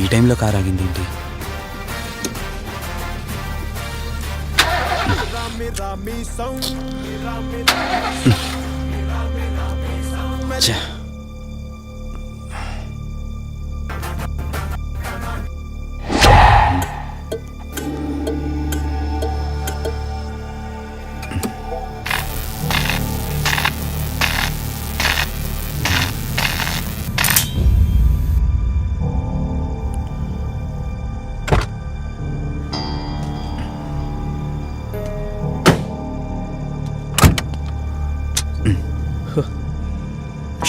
ఈ టైంలో కార్ ఆగింది ఏంటి? ఛే.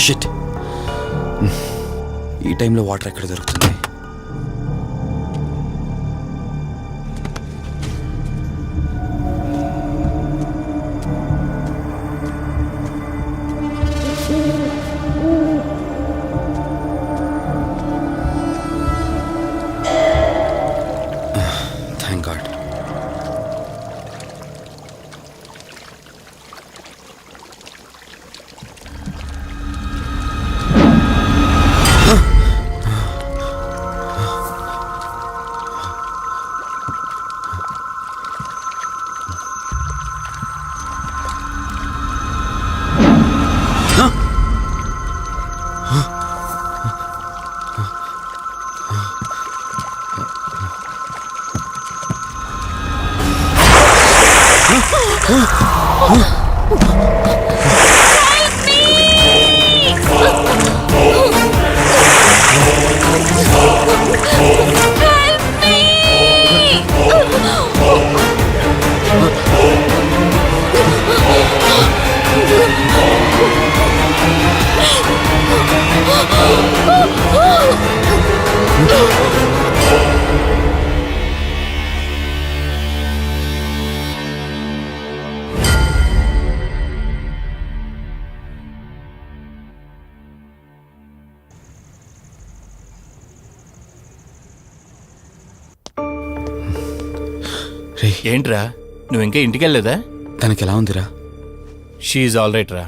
షిట్. ఈ టైంలో వాటర్ ఎక్కడ దొరుకుతుంది? Thank God. ఏంట్రా నువ్వు ఇంకా ఇంటికి వెళ్ళలేదా? తనకి ఎలా ఉందిరా? షీఈ్ ఆల్ రైట్ రా.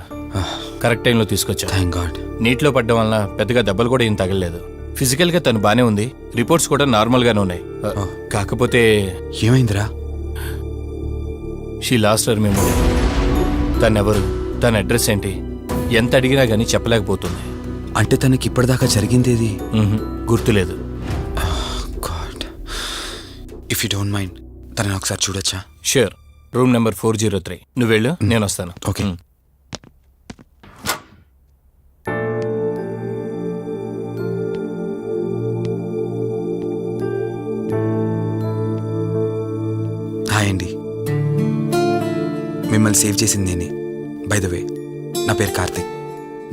కరెక్ట్ టైంలో తీసుకొచ్చా. Thank God. నీటిలో పడ్డం వల్ల పెద్దగా దెబ్బలు కూడా ఏం తగలలేదు. ఫిజికల్గా తను బానే ఉంది. రిపోర్ట్స్ కూడా నార్మల్గానే ఉన్నాయి. కాకపోతే ఏమైందిరా? She lost her memory. తనెవరు, తన అడ్రస్ ఏంటి, ఎంత అడిగినా కానీ చెప్పలేకపోతుంది. అంటే తనకి ఇప్పటిదాకా జరిగిందేది గుర్తులేదు. God, if you don't mind తనని ఒకసారి చూడొచ్చా? షూర్. Room number 403. నువ్వు వెళ్ళు, నేను వస్తాను. ఓకే. హాయ్ అండి, మిమ్మల్ని సేవ్ చేసింది నేనే. బై ద వే, నా పేరు కార్తిక్.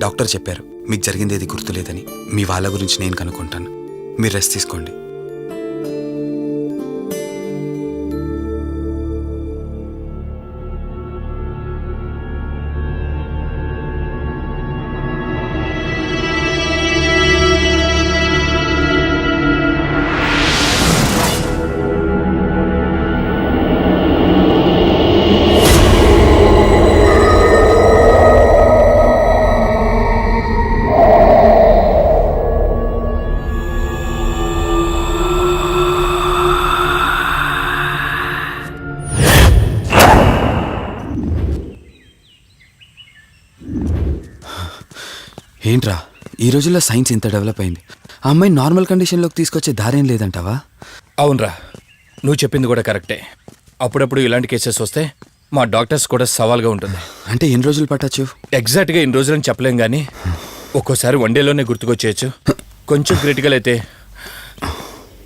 డాక్టర్ చెప్పారు మీకు జరిగిందేది గుర్తులేదని. మీ వాళ్ళ గురించి నేను కనుక్కుంటాను. మీరు రెస్ట్ తీసుకోండి. ఏంట్రా, ఈ రోజుల్లో సైన్స్ ఇంత డెవలప్ అయింది. ఆ అమ్మాయి నార్మల్ కండిషన్లోకి తీసుకొచ్చే దారేం లేదంటావా? అవునరా, నువ్వు చెప్పింది కూడా కరెక్టే. అప్పుడప్పుడు ఇలాంటి కేసెస్ వస్తే మా డాక్టర్స్ కూడా సవాల్గా ఉంటుంది. అంటే ఎన్ని రోజులు పట్టచ్చు? ఎగ్జాక్ట్గా ఎన్ని రోజులని చెప్పలేం కానీ ఒక్కోసారి వన్ డేలోనే గుర్తుకొచ్చేయచ్చు. కొంచెం క్రిటికల్ అయితే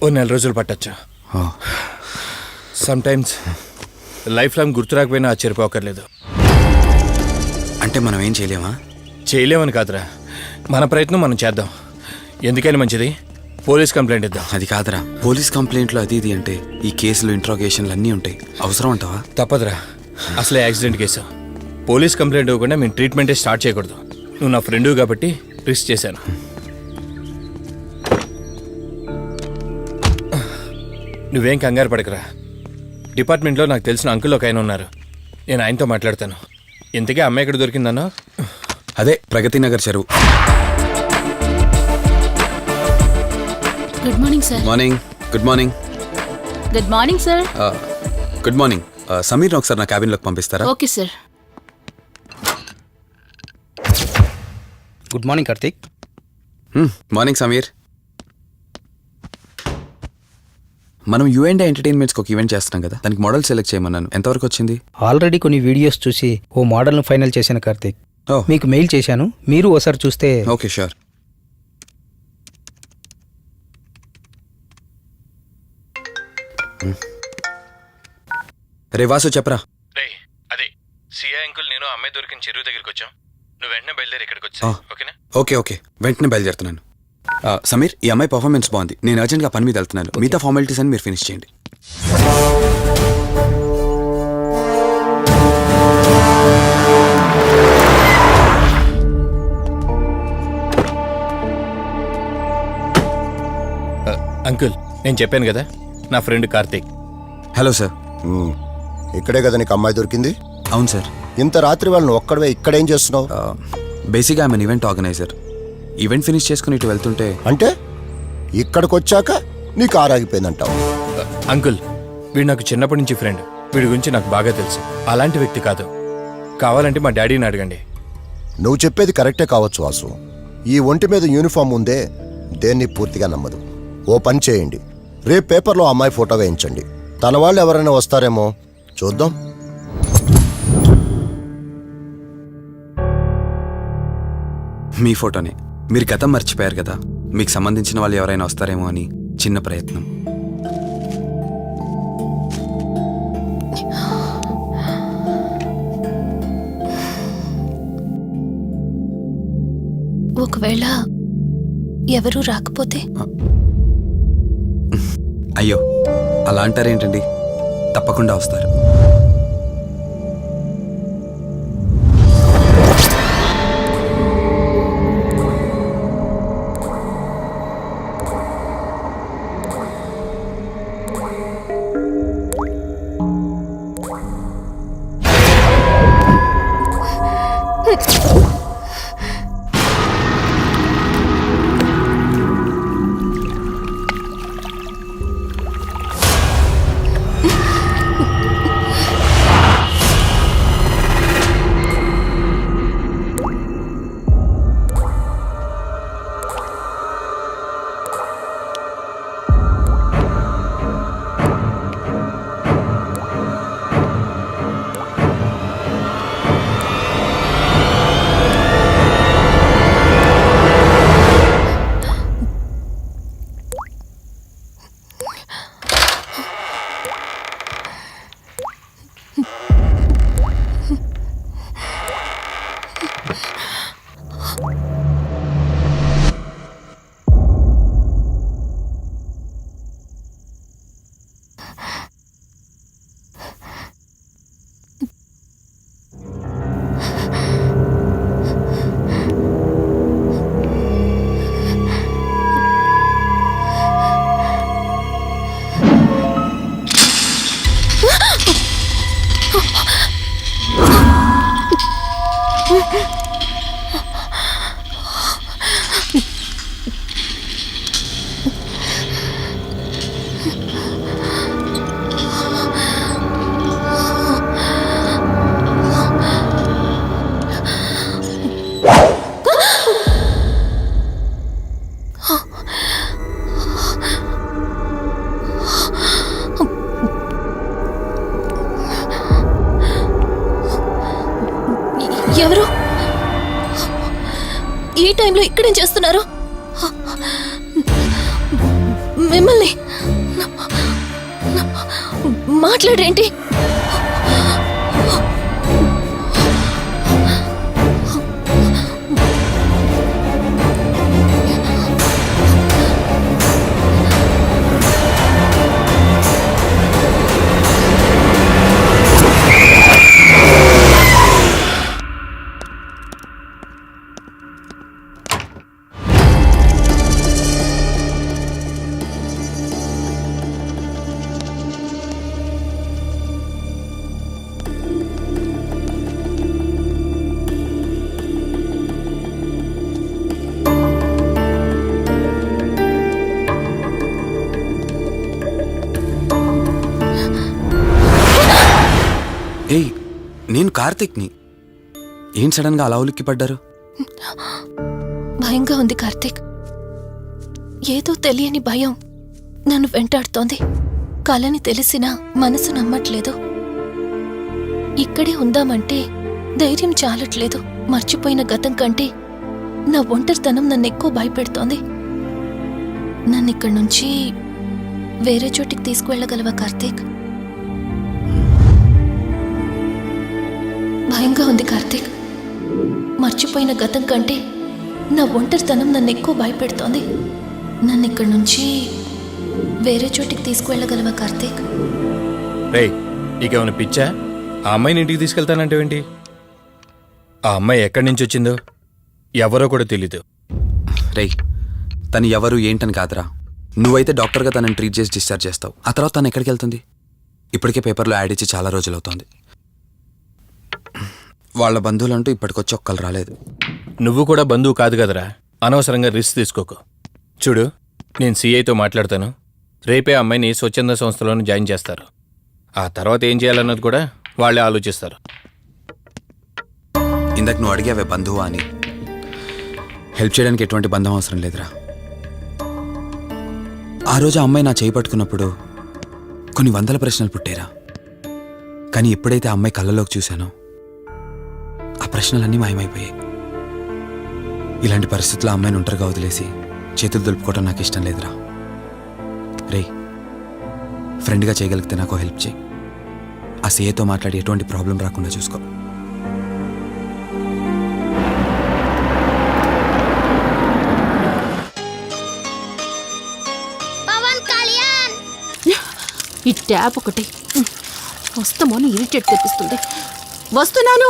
ఓ 4 రోజులు పట్టచ్చు. సమ్టైమ్స్ లైఫ్ లాంగ్ గుర్తు రాకపోయినా ఆశ్చర్యపోకర్లేదు. అంటే మనం ఏం చేయలేమా? చేయలేమని కాదురా, మన ప్రయత్నం మనం చేద్దాం. ఎందుకని మంచిది, పోలీస్ కంప్లైంట్ ఇద్దాం. అది కాదురా, పోలీస్ కంప్లైంట్లు అది ఇది అంటే ఈ కేసులు ఇంట్రాగేషన్లు అన్నీ ఉంటాయి. అవసరం అంటావా? తప్పదురా, అసలే యాక్సిడెంట్ కేసు. పోలీస్ కంప్లైంట్ ఇవ్వకుండా మేము ట్రీట్మెంటే స్టార్ట్ చేయకూడదు. నువ్వు నా ఫ్రెండు కాబట్టి రిస్క్ చేశాను. నువ్వేం కంగారు పడకరా. డిపార్ట్మెంట్లో నాకు తెలిసిన అంకుల్ ఒక ఆయన ఉన్నారు. నేను ఆయనతో మాట్లాడతాను. ఇంతకీ అమ్మాయి ఎక్కడ దొరికిందన్నా? అదే ప్రగతి నగర్ చెరువు. Good morning morning sir. Morning. Good morning. Good morning sir. Good morning. సమీర్ని ఒకసారి నా క్యాబిన్లోకి పంపిస్తారా? Okay sir. Good morning Karthik. Morning Sameer. మనం యూఎండ్ ఎంటర్టైన్మెంట్స్కి ఒక ఈవెంట్ చేస్తున్నాం కదా, దానికి మోడల్ సెలెక్ట్ చేయమన్నాను. ఎంతవరకు వచ్చింది? ఆల్రెడీ కొన్ని వీడియోస్ చూసి ఓ మోడల్ను ఫైనల్ చేశాను కార్తీక్. ఓ మీకు మెయిల్ చేశాను, మీరు ఒకసారి చూస్తే. Okay sure. రే వాసు చెప్పరా. రే అదే సిఐ అంకుల్ నేను అమ్మాయి దొరికిన చెరువు దగ్గరికి వచ్చాం. నువ్వు వెంటనే బయలుదేరి ఇక్కడికి వచ్చా. ఓకేనా? ఓకే వెంటనే బయలుదేరుతున్నాను. సమీర్, ఈ అమ్మాయి పర్ఫార్మెన్స్ బాగుంది. నేను అర్జెంట్గా పని మీద వెళ్తున్నాను. మిగతా ఫార్మాలిటీస్ అని మీరు ఫినిష్ చేయండి. అంకుల్ నేను చెప్పాను కదా, నా ఫ్రెండ్ కార్తీక్. Hello sir. ఇక్కడే కదా నీకు అమ్మాయి దొరికింది? అవును సార్. ఇంత రాత్రి వాళ్ళని ఒక్కడవే ఇక్కడేం చేస్తున్నావు? బేసిక్గా I'm event organiser. Event finish చేసుకుని ఇటు వెళ్తుంటే అంటే ఇక్కడికి వచ్చాక నీకు ఆరాగిపోయిందంటావు? అంకుల్ వీడు నాకు చిన్నప్పటి నుంచి ఫ్రెండ్. వీడి గురించి నాకు బాగా తెలుసు. అలాంటి వ్యక్తి కాదు. కావాలంటే మా డాడీని అడగండి. నువ్వు చెప్పేది కరెక్టే కావచ్చు వాసు. ఈ ఒంటి మీద యూనిఫామ్ ఉందే దేన్ని పూర్తిగా నమ్మదు. ఓ పని చేయండి, రేపు పేపర్లో అమ్మాయి ఫోటో వేయించండి. తన వాళ్ళు ఎవరైనా వస్తారేమో చూద్దాం. మీ ఫోటోనే. మీరు గతం మర్చిపోయారు కదా, మీకు సంబంధించిన వాళ్ళు ఎవరైనా వస్తారేమో అని చిన్న ప్రయత్నం. ఒకవేళ ఎవరూ రాకపోతే? అయ్యో అలా అంటారేంటండి, తప్పకుండా వస్తారు. ఎవరు ఈ టైంలో ఇక్కడేం చేస్తున్నారు? మిమ్మల్ని మాట్లాడేంటి? నేను కార్తిక్ని. ఏం సడన్గా అలా ఉలిక్కి పడ్డారు? భయంగా ఉంది కార్తీక్. ఏదో తెలియని భయం నన్ను వెంటాడుతోంది. కలని తెలిసినా మనసు నమ్మట్లేదు. ఇక్కడే ఉందామంటే ధైర్యం చాలట్లేదు. మర్చిపోయిన గతం కంటే నా ఒంటరితనం నన్ను ఎక్కువ భయపెడుతోంది. నన్ను ఇక్కడి నుంచి వేరే చోటికి తీసుకువెళ్ళగలవా కార్తీక్? భయంగా ఉంది కార్తీక్. మర్చిపోయిన గతం కంటే నా ఒంటరితనం నన్ను ఎక్కువ భయపెడుతోంది. నన్ను ఇక్కడి నుంచి వేరే చోటికి తీసుకువెళ్ళగలవా కార్తీక్? రేయ్, ఇకేమైనా పిచ్చా? ఆ అమ్మాయిని ఇంటికి తీసుకెళ్తానంటేవేంటి? ఆ అమ్మాయి ఎక్కడి నుంచి వచ్చిందో ఎవరో కూడా తెలీదు. రేయ్, తను ఎవరు ఏంటని కాదురా. నువ్వైతే డాక్టర్గా తనని ట్రీట్ చేసి డిశ్చార్జ్ చేస్తావు. ఆ తర్వాత తను ఎక్కడికి వెళ్తుంది? ఇప్పటికే పేపర్లో యాడ్ ఇచ్చి చాలా రోజులు అవుతోంది. వాళ్ళ బంధువులంటూ ఇప్పటికొచ్చి ఒక్కరు రాలేదు. నువ్వు కూడా బంధువు కాదు కదరా. అనవసరంగా రిస్క్ తీసుకోకు. చూడు, నేను సిఐతో మాట్లాడతాను. రేపే అమ్మాయిని స్వచ్ఛంద సంస్థలోనే జాయిన్ చేస్తారు. ఆ తర్వాత ఏం చేయాలన్నది కూడా వాళ్ళే ఆలోచిస్తారు. ఇందాక నువ్వు అడిగావే బంధువా అని. హెల్ప్ చేయడానికి ఎటువంటి బంధం అవసరం లేదురా. ఆ రోజు ఆ అమ్మాయి నా చేయి పట్టుకున్నప్పుడు కొన్ని వందల ప్రశ్నలు పుట్టేరా. కానీ ఎప్పుడైతే ఆ అమ్మాయి కళ్ళలోకి చూశానో ఆ ప్రశ్నలన్నీ మాయమైపోయాయి. ఇలాంటి పరిస్థితుల్లో ఆ అమ్మాయిని ఒంటరిగా వదిలేసి చేతులు దులుపుకోవడం నాకు ఇష్టం లేదురా. రేయ్, ఫ్రెండ్గా చేయగలిగితే నాకు హెల్ప్ చేయి. ఆ సీఏతో మాట్లాడి ఎటువంటి ప్రాబ్లం రాకుండా చూసుకో. ఈ ట్యాప్ ఒకటి వస్తామని ఇరిటేట్ తెప్పిస్తుంది. వస్తున్నాను.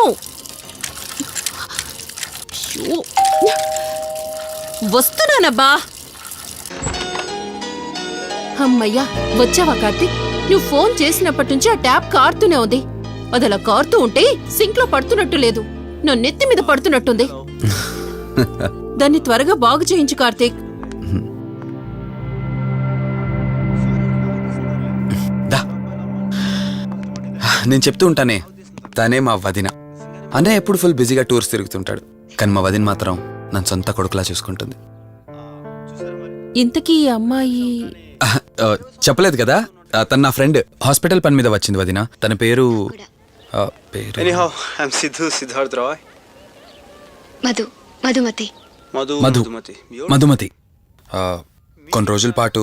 షో. వస్తున్నానబ్బా. అమ్మయ్యా, వచ్చావా కార్తీక్? నువ్వు ఫోన్ చేసినప్పటి నుంచి ఆ ట్యాప్ కారుతూనే ఉంది. అది అలా కారుతూ ఉంటే సింక్ లో పడుతున్నట్టు లేదు, నా నెత్తి మీద పడుతున్నట్టుంది. దాన్ని త్వరగా బాగు చేయించు కార్తీక్. నేను చెప్తూ ఉంటానే, తనే మా వదిన. అన్నయ్య ఎప్పుడు ఫుల్ బిజీగా టూర్స్ తిరుగుతుంటాడు. కానీ మా వదిన మాత్రం నన్ను సొంత కొడుకులా చూసుకుంటుంది. ఇంతకీ ఈ అమ్మాయి చెప్పలేదు కదా, తను నా ఫ్రెండ్. హాస్పిటల్ పని మీద వచ్చింది వదిన. తన పేరు Anyhow, I'm Siddharth Roy. Madhumati. Madhumati. కొన్ని రోజుల పాటు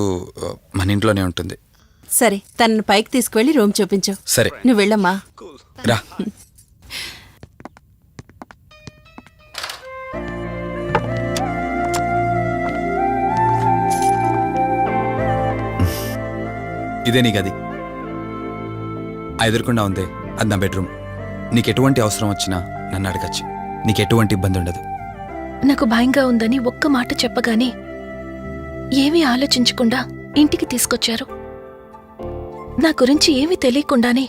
మన ఇంట్లోనే ఉంటుంది. సరే, తనను పైకి తీసుకువెళ్ళి రూమ్ చూపించు. సరే, నువ్వు వెళ్ళమ్మా. రా. ఇదే నీ గది. ఆ ఎదురుకుండా ఉందే, అది నా బెడ్రూమ్. నీకు ఎటువంటి అవసరం వచ్చినా నన్ను అడగచ్చు. నీకు ఎటువంటి ఇబ్బంది ఉండదు. నాకు భయంగా ఉందని ఒక్క మాట చెప్పగానే ఏమీ ఆలోచించకుండా ఇంటికి తీసుకొచ్చారు. నా గురించి ఏమీ తెలియకుండానే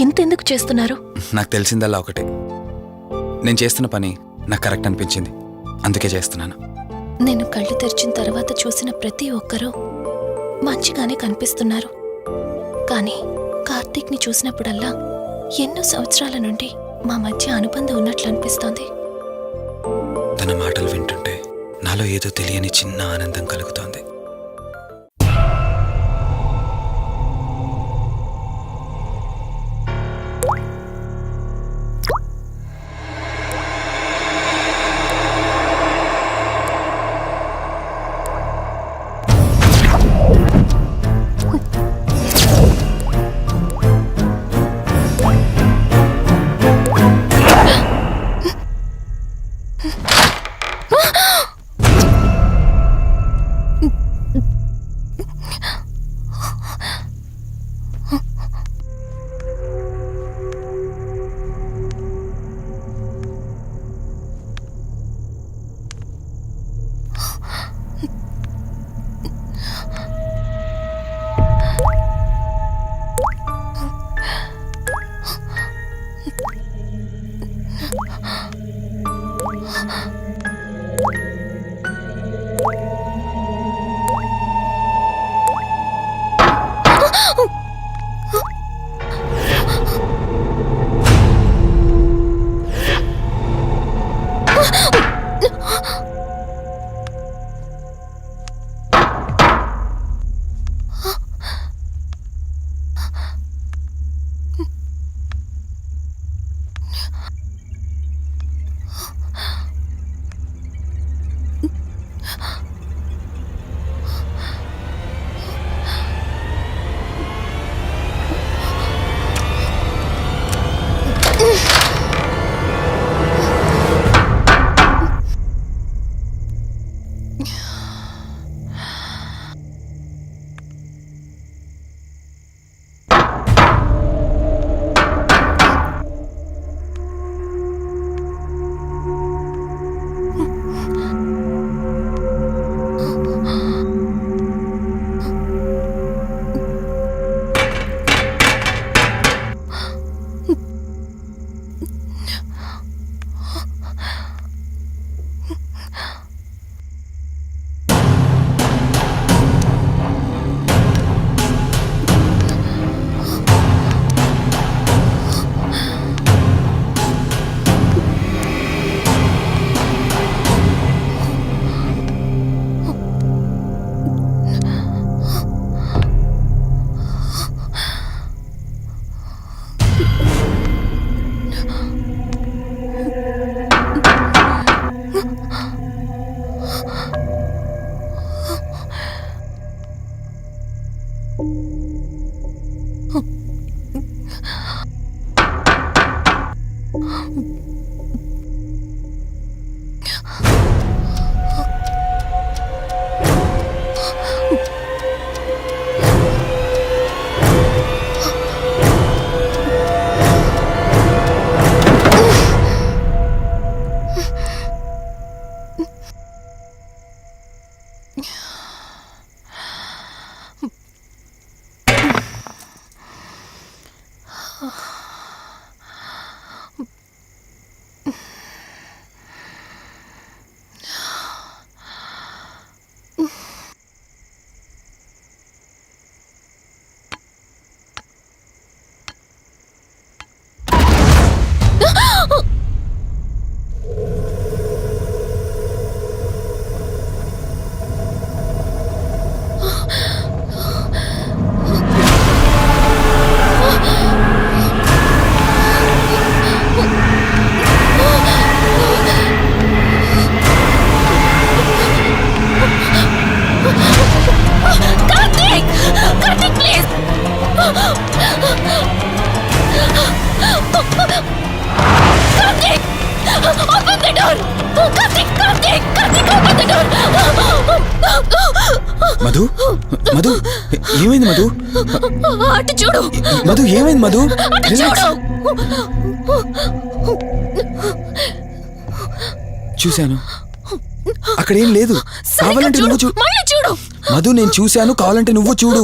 ఎంతెందుకు చేస్తున్నారు? నాకు తెలిసిందల్లా ఒకటే, నేను చేస్తున్న పని నాకు కరెక్ట్ అనిపించింది, అందుకే చేస్తున్నాను. నేను కళ్ళు తెరిచిన తర్వాత చూసిన ప్రతి ఒక్కరూ మంచిగానే కనిపిస్తున్నారు. కానీ కార్తీక్ని చూసినప్పుడల్లా ఎన్నో సంవత్సరాల నుండి మా మధ్య అనుబంధం ఉన్నట్లు అనిపిస్తోంది. తన మాటలు వింటుంటే నాలో ఏదో తెలియని చిన్న ఆనందం కలుగుతోంది. Karthik! Karthik, please! Karthik! Open the door! Karthik! Karthik! Karthik, open the door! Madhu Madhu ఏమైంది మధు? అటు చూడు! మధు ఏమైంది మధు? అటు Relax. చూడు! చూశాను, అక్కడేం లేదు. కావాలంటే నువ్వు చూడు. మళ్ళీ చూడు! మధు నేను చూశాను, కావాలంటే నువ్వు చూడు.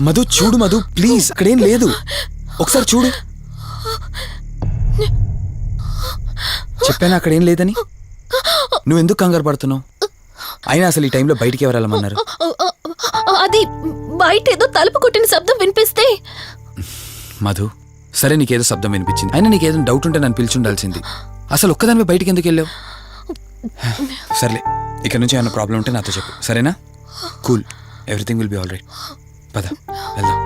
మధు చూడు మధు, ప్లీజ్, అక్కడేం లేదు. ఒకసారి చూడు. చెప్పాను అక్కడేం లేదని. నువ్వెందుకు కంగారు పడుతున్నావు? అయినా అసలు ఈ టైంలో బయటికి ఎవరు వెళ్ళమన్నారు? అది బయట ఏదో తలుపు కొట్టిన శబ్దం వినిపిస్తే. మధు, సరే నీకేదో శబ్దం వినిపించింది, అయినా నీకేదో డౌట్ ఉంటే నన్ను పిలిచుండాల్సింది. అసలు ఒక్కదానిపై బయటికి ఎందుకు వెళ్ళావు? సర్లే, ఇక్కడ నుంచి ఏమైనా ప్రాబ్లం ఉంటే నాతో చెప్పు, సరేనా? Cool, everything will be all right. పద వెళ్దాం.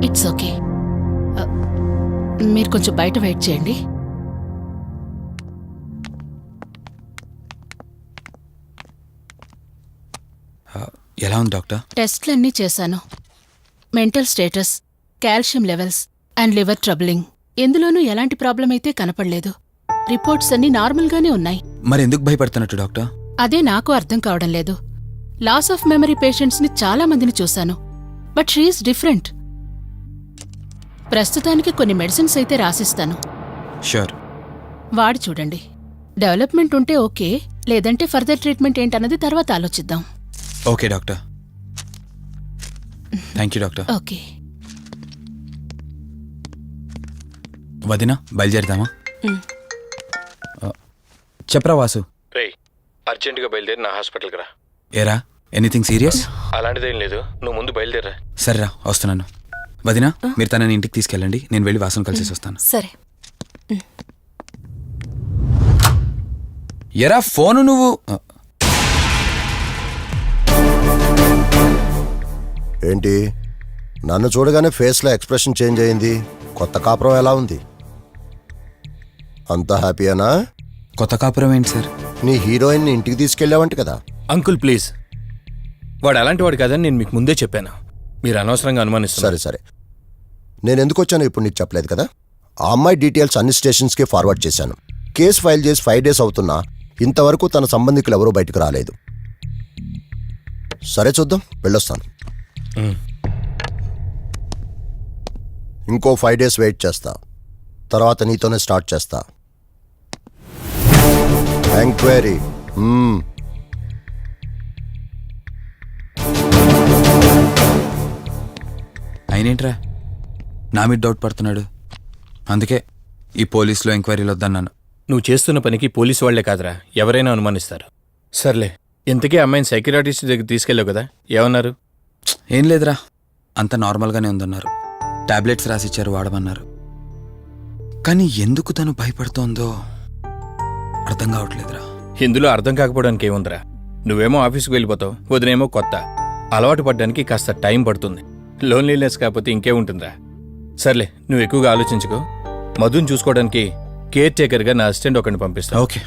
It's okay. మీరు కొంచెం బయట వెయిట్ చేయండి. ఎలా ఉంది డాక్టర్? టెస్ట్లన్నీ చేశాను. Mental status, calcium levels and liver troubling, ఎందులోనూ ఎలాంటి ప్రాబ్లం అయితే కనపడలేదు. రిపోర్ట్స్ అన్నీ నార్మల్గానే ఉన్నాయి. మరి ఎందుకు భయపడుతున్నట్టు డాక్టర్? అదే నాకు అర్థం కావడం లేదు. లాస్ ఆఫ్ మెమరీ పేషెంట్స్ని చాలా మందిని చూశాను, బట్ షీఈస్ డిఫరెంట్. ప్రస్తుతానికి కొన్ని మెడిసిన్స్ అయితే రాసిస్తాను, షూర్. వాడి చూడండి. డెవలప్మెంట్ ఉంటే ఓకే, లేదంటే ఫర్దర్ ట్రీట్మెంట్ ఏంటన్నది తర్వాత ఆలోచిద్దాం. Okay doctor, thank you doctor. Okay. వదినా, బయలుదేరుదామా? చెప్పరా వాసు. రే, అర్జెంటుగా బయలుదేరి నా హాస్పిటల్కి రా. ఏరా, ఎనీథింగ్ సీరియస్? అలాంటిదేం లేదు, నువ్వు ముందు బయలుదేరా. సరేరా, వస్తున్నాను. వదినా, మీరు తనని ఇంటికి తీసుకెళ్ళండి, నేను వెళ్ళి వాసన కలిసేసి వస్తాను. సరే. ఎరా ఫోను నువ్వు. ఏంటి, నన్ను చూడగానే ఫేస్లో ఎక్స్ప్రెషన్ చేంజ్ అయింది? కొత్త కాపురం ఎలా ఉంది? అంతా హ్యాపీయేనా? కొత్త కాపురం ఏంటి సార్? నీ హీరోయిన్ని ఇంటికి తీసుకెళ్ళావంట కదా? అంకుల్ ప్లీజ్, వాడు అలాంటి వాడు కాదని నేను మీకు ముందే చెప్పాను. మీరు అనవసరంగా అనుమానిస్తారు. సరే సరే, నేను ఎందుకు వచ్చానో ఇప్పుడు నీకు చెప్పలేదు కదా. ఆ అమ్మాయి డీటెయిల్స్ అన్ని స్టేషన్స్కి ఫార్వర్డ్ చేశాను. కేసు ఫైల్ చేసి 5 days అవుతున్నా ఇంతవరకు తన సంబంధికులు ఎవరూ బయటకు రాలేదు. సరే చూద్దాం, వెళ్ళొస్తాను. ఇంకో 5 days వెయిట్ చేస్తా, తర్వాత నీతోనే స్టార్ట్ చేస్తా ఎంక్వైరీ. అయినేంట్రా నా మీద డౌట్ పడుతున్నాడు? అందుకే ఈ పోలీసులో ఎంక్వైరీలు వద్దన్నాను. నువ్వు చేస్తున్న పనికి పోలీసు వాళ్లే కాదురా, ఎవరైనా అనుమానిస్తారు. సర్లే, ఇంతకీ అమ్మాయిని సైకియాట్రిస్ట్ దగ్గర తీసుకెళ్ళావు కదా, ఏమన్నారు? ఏం లేదురా, అంత నార్మల్గానే ఉందన్నారు. టాబ్లెట్స్ రాసిచ్చారు, వాడమన్నారు. కానీ ఎందుకు తను భయపడుతోందో అర్థం కావట్లేదురా. ఇందులో అర్థం కాకపోవడానికి ఏముందిరా? నువ్వేమో ఆఫీస్కి వెళ్ళిపోతావు, వదినేమో కొత్త. అలవాటు పడ్డానికి కాస్త టైం పడుతుంది. లోన్లీనెస్ కాకపోతే ఇంకే ఉంటుందిరా. సర్లే, నువ్వు ఎక్కువగా ఆలోచించుకో. మధుని చూసుకోవడానికి కేర్ టేకర్గా నా అసిస్టెంట్ ఒకరిని పంపిస్తా. Okay.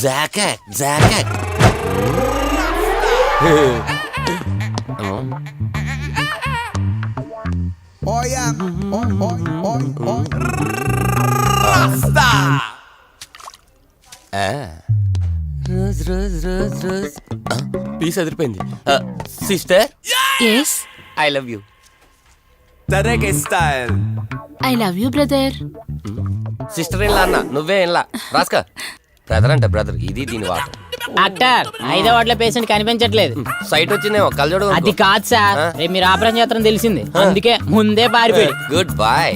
Jacket jacket rose rose rose rose piece అదిరిపోయింది. Sister yes I love you. I love you brother. Sister ఏం అన్న నువ్వే ఏం రాస్కా. బ్రదర్ అంటే బ్రదర్, ఇది దీని వాట. డాక్టర్ 5వ వార్డులో పేషెంట్ కనిపించట్లేదు. సైట్ వచ్చిందేమో కళ్ళజోడు. అది కాదు సార్, రేపు మీరు ఆపరేషన్ చేస్తారని తెలిసింది, అందుకే ముందే పారిపోయి. Good boy.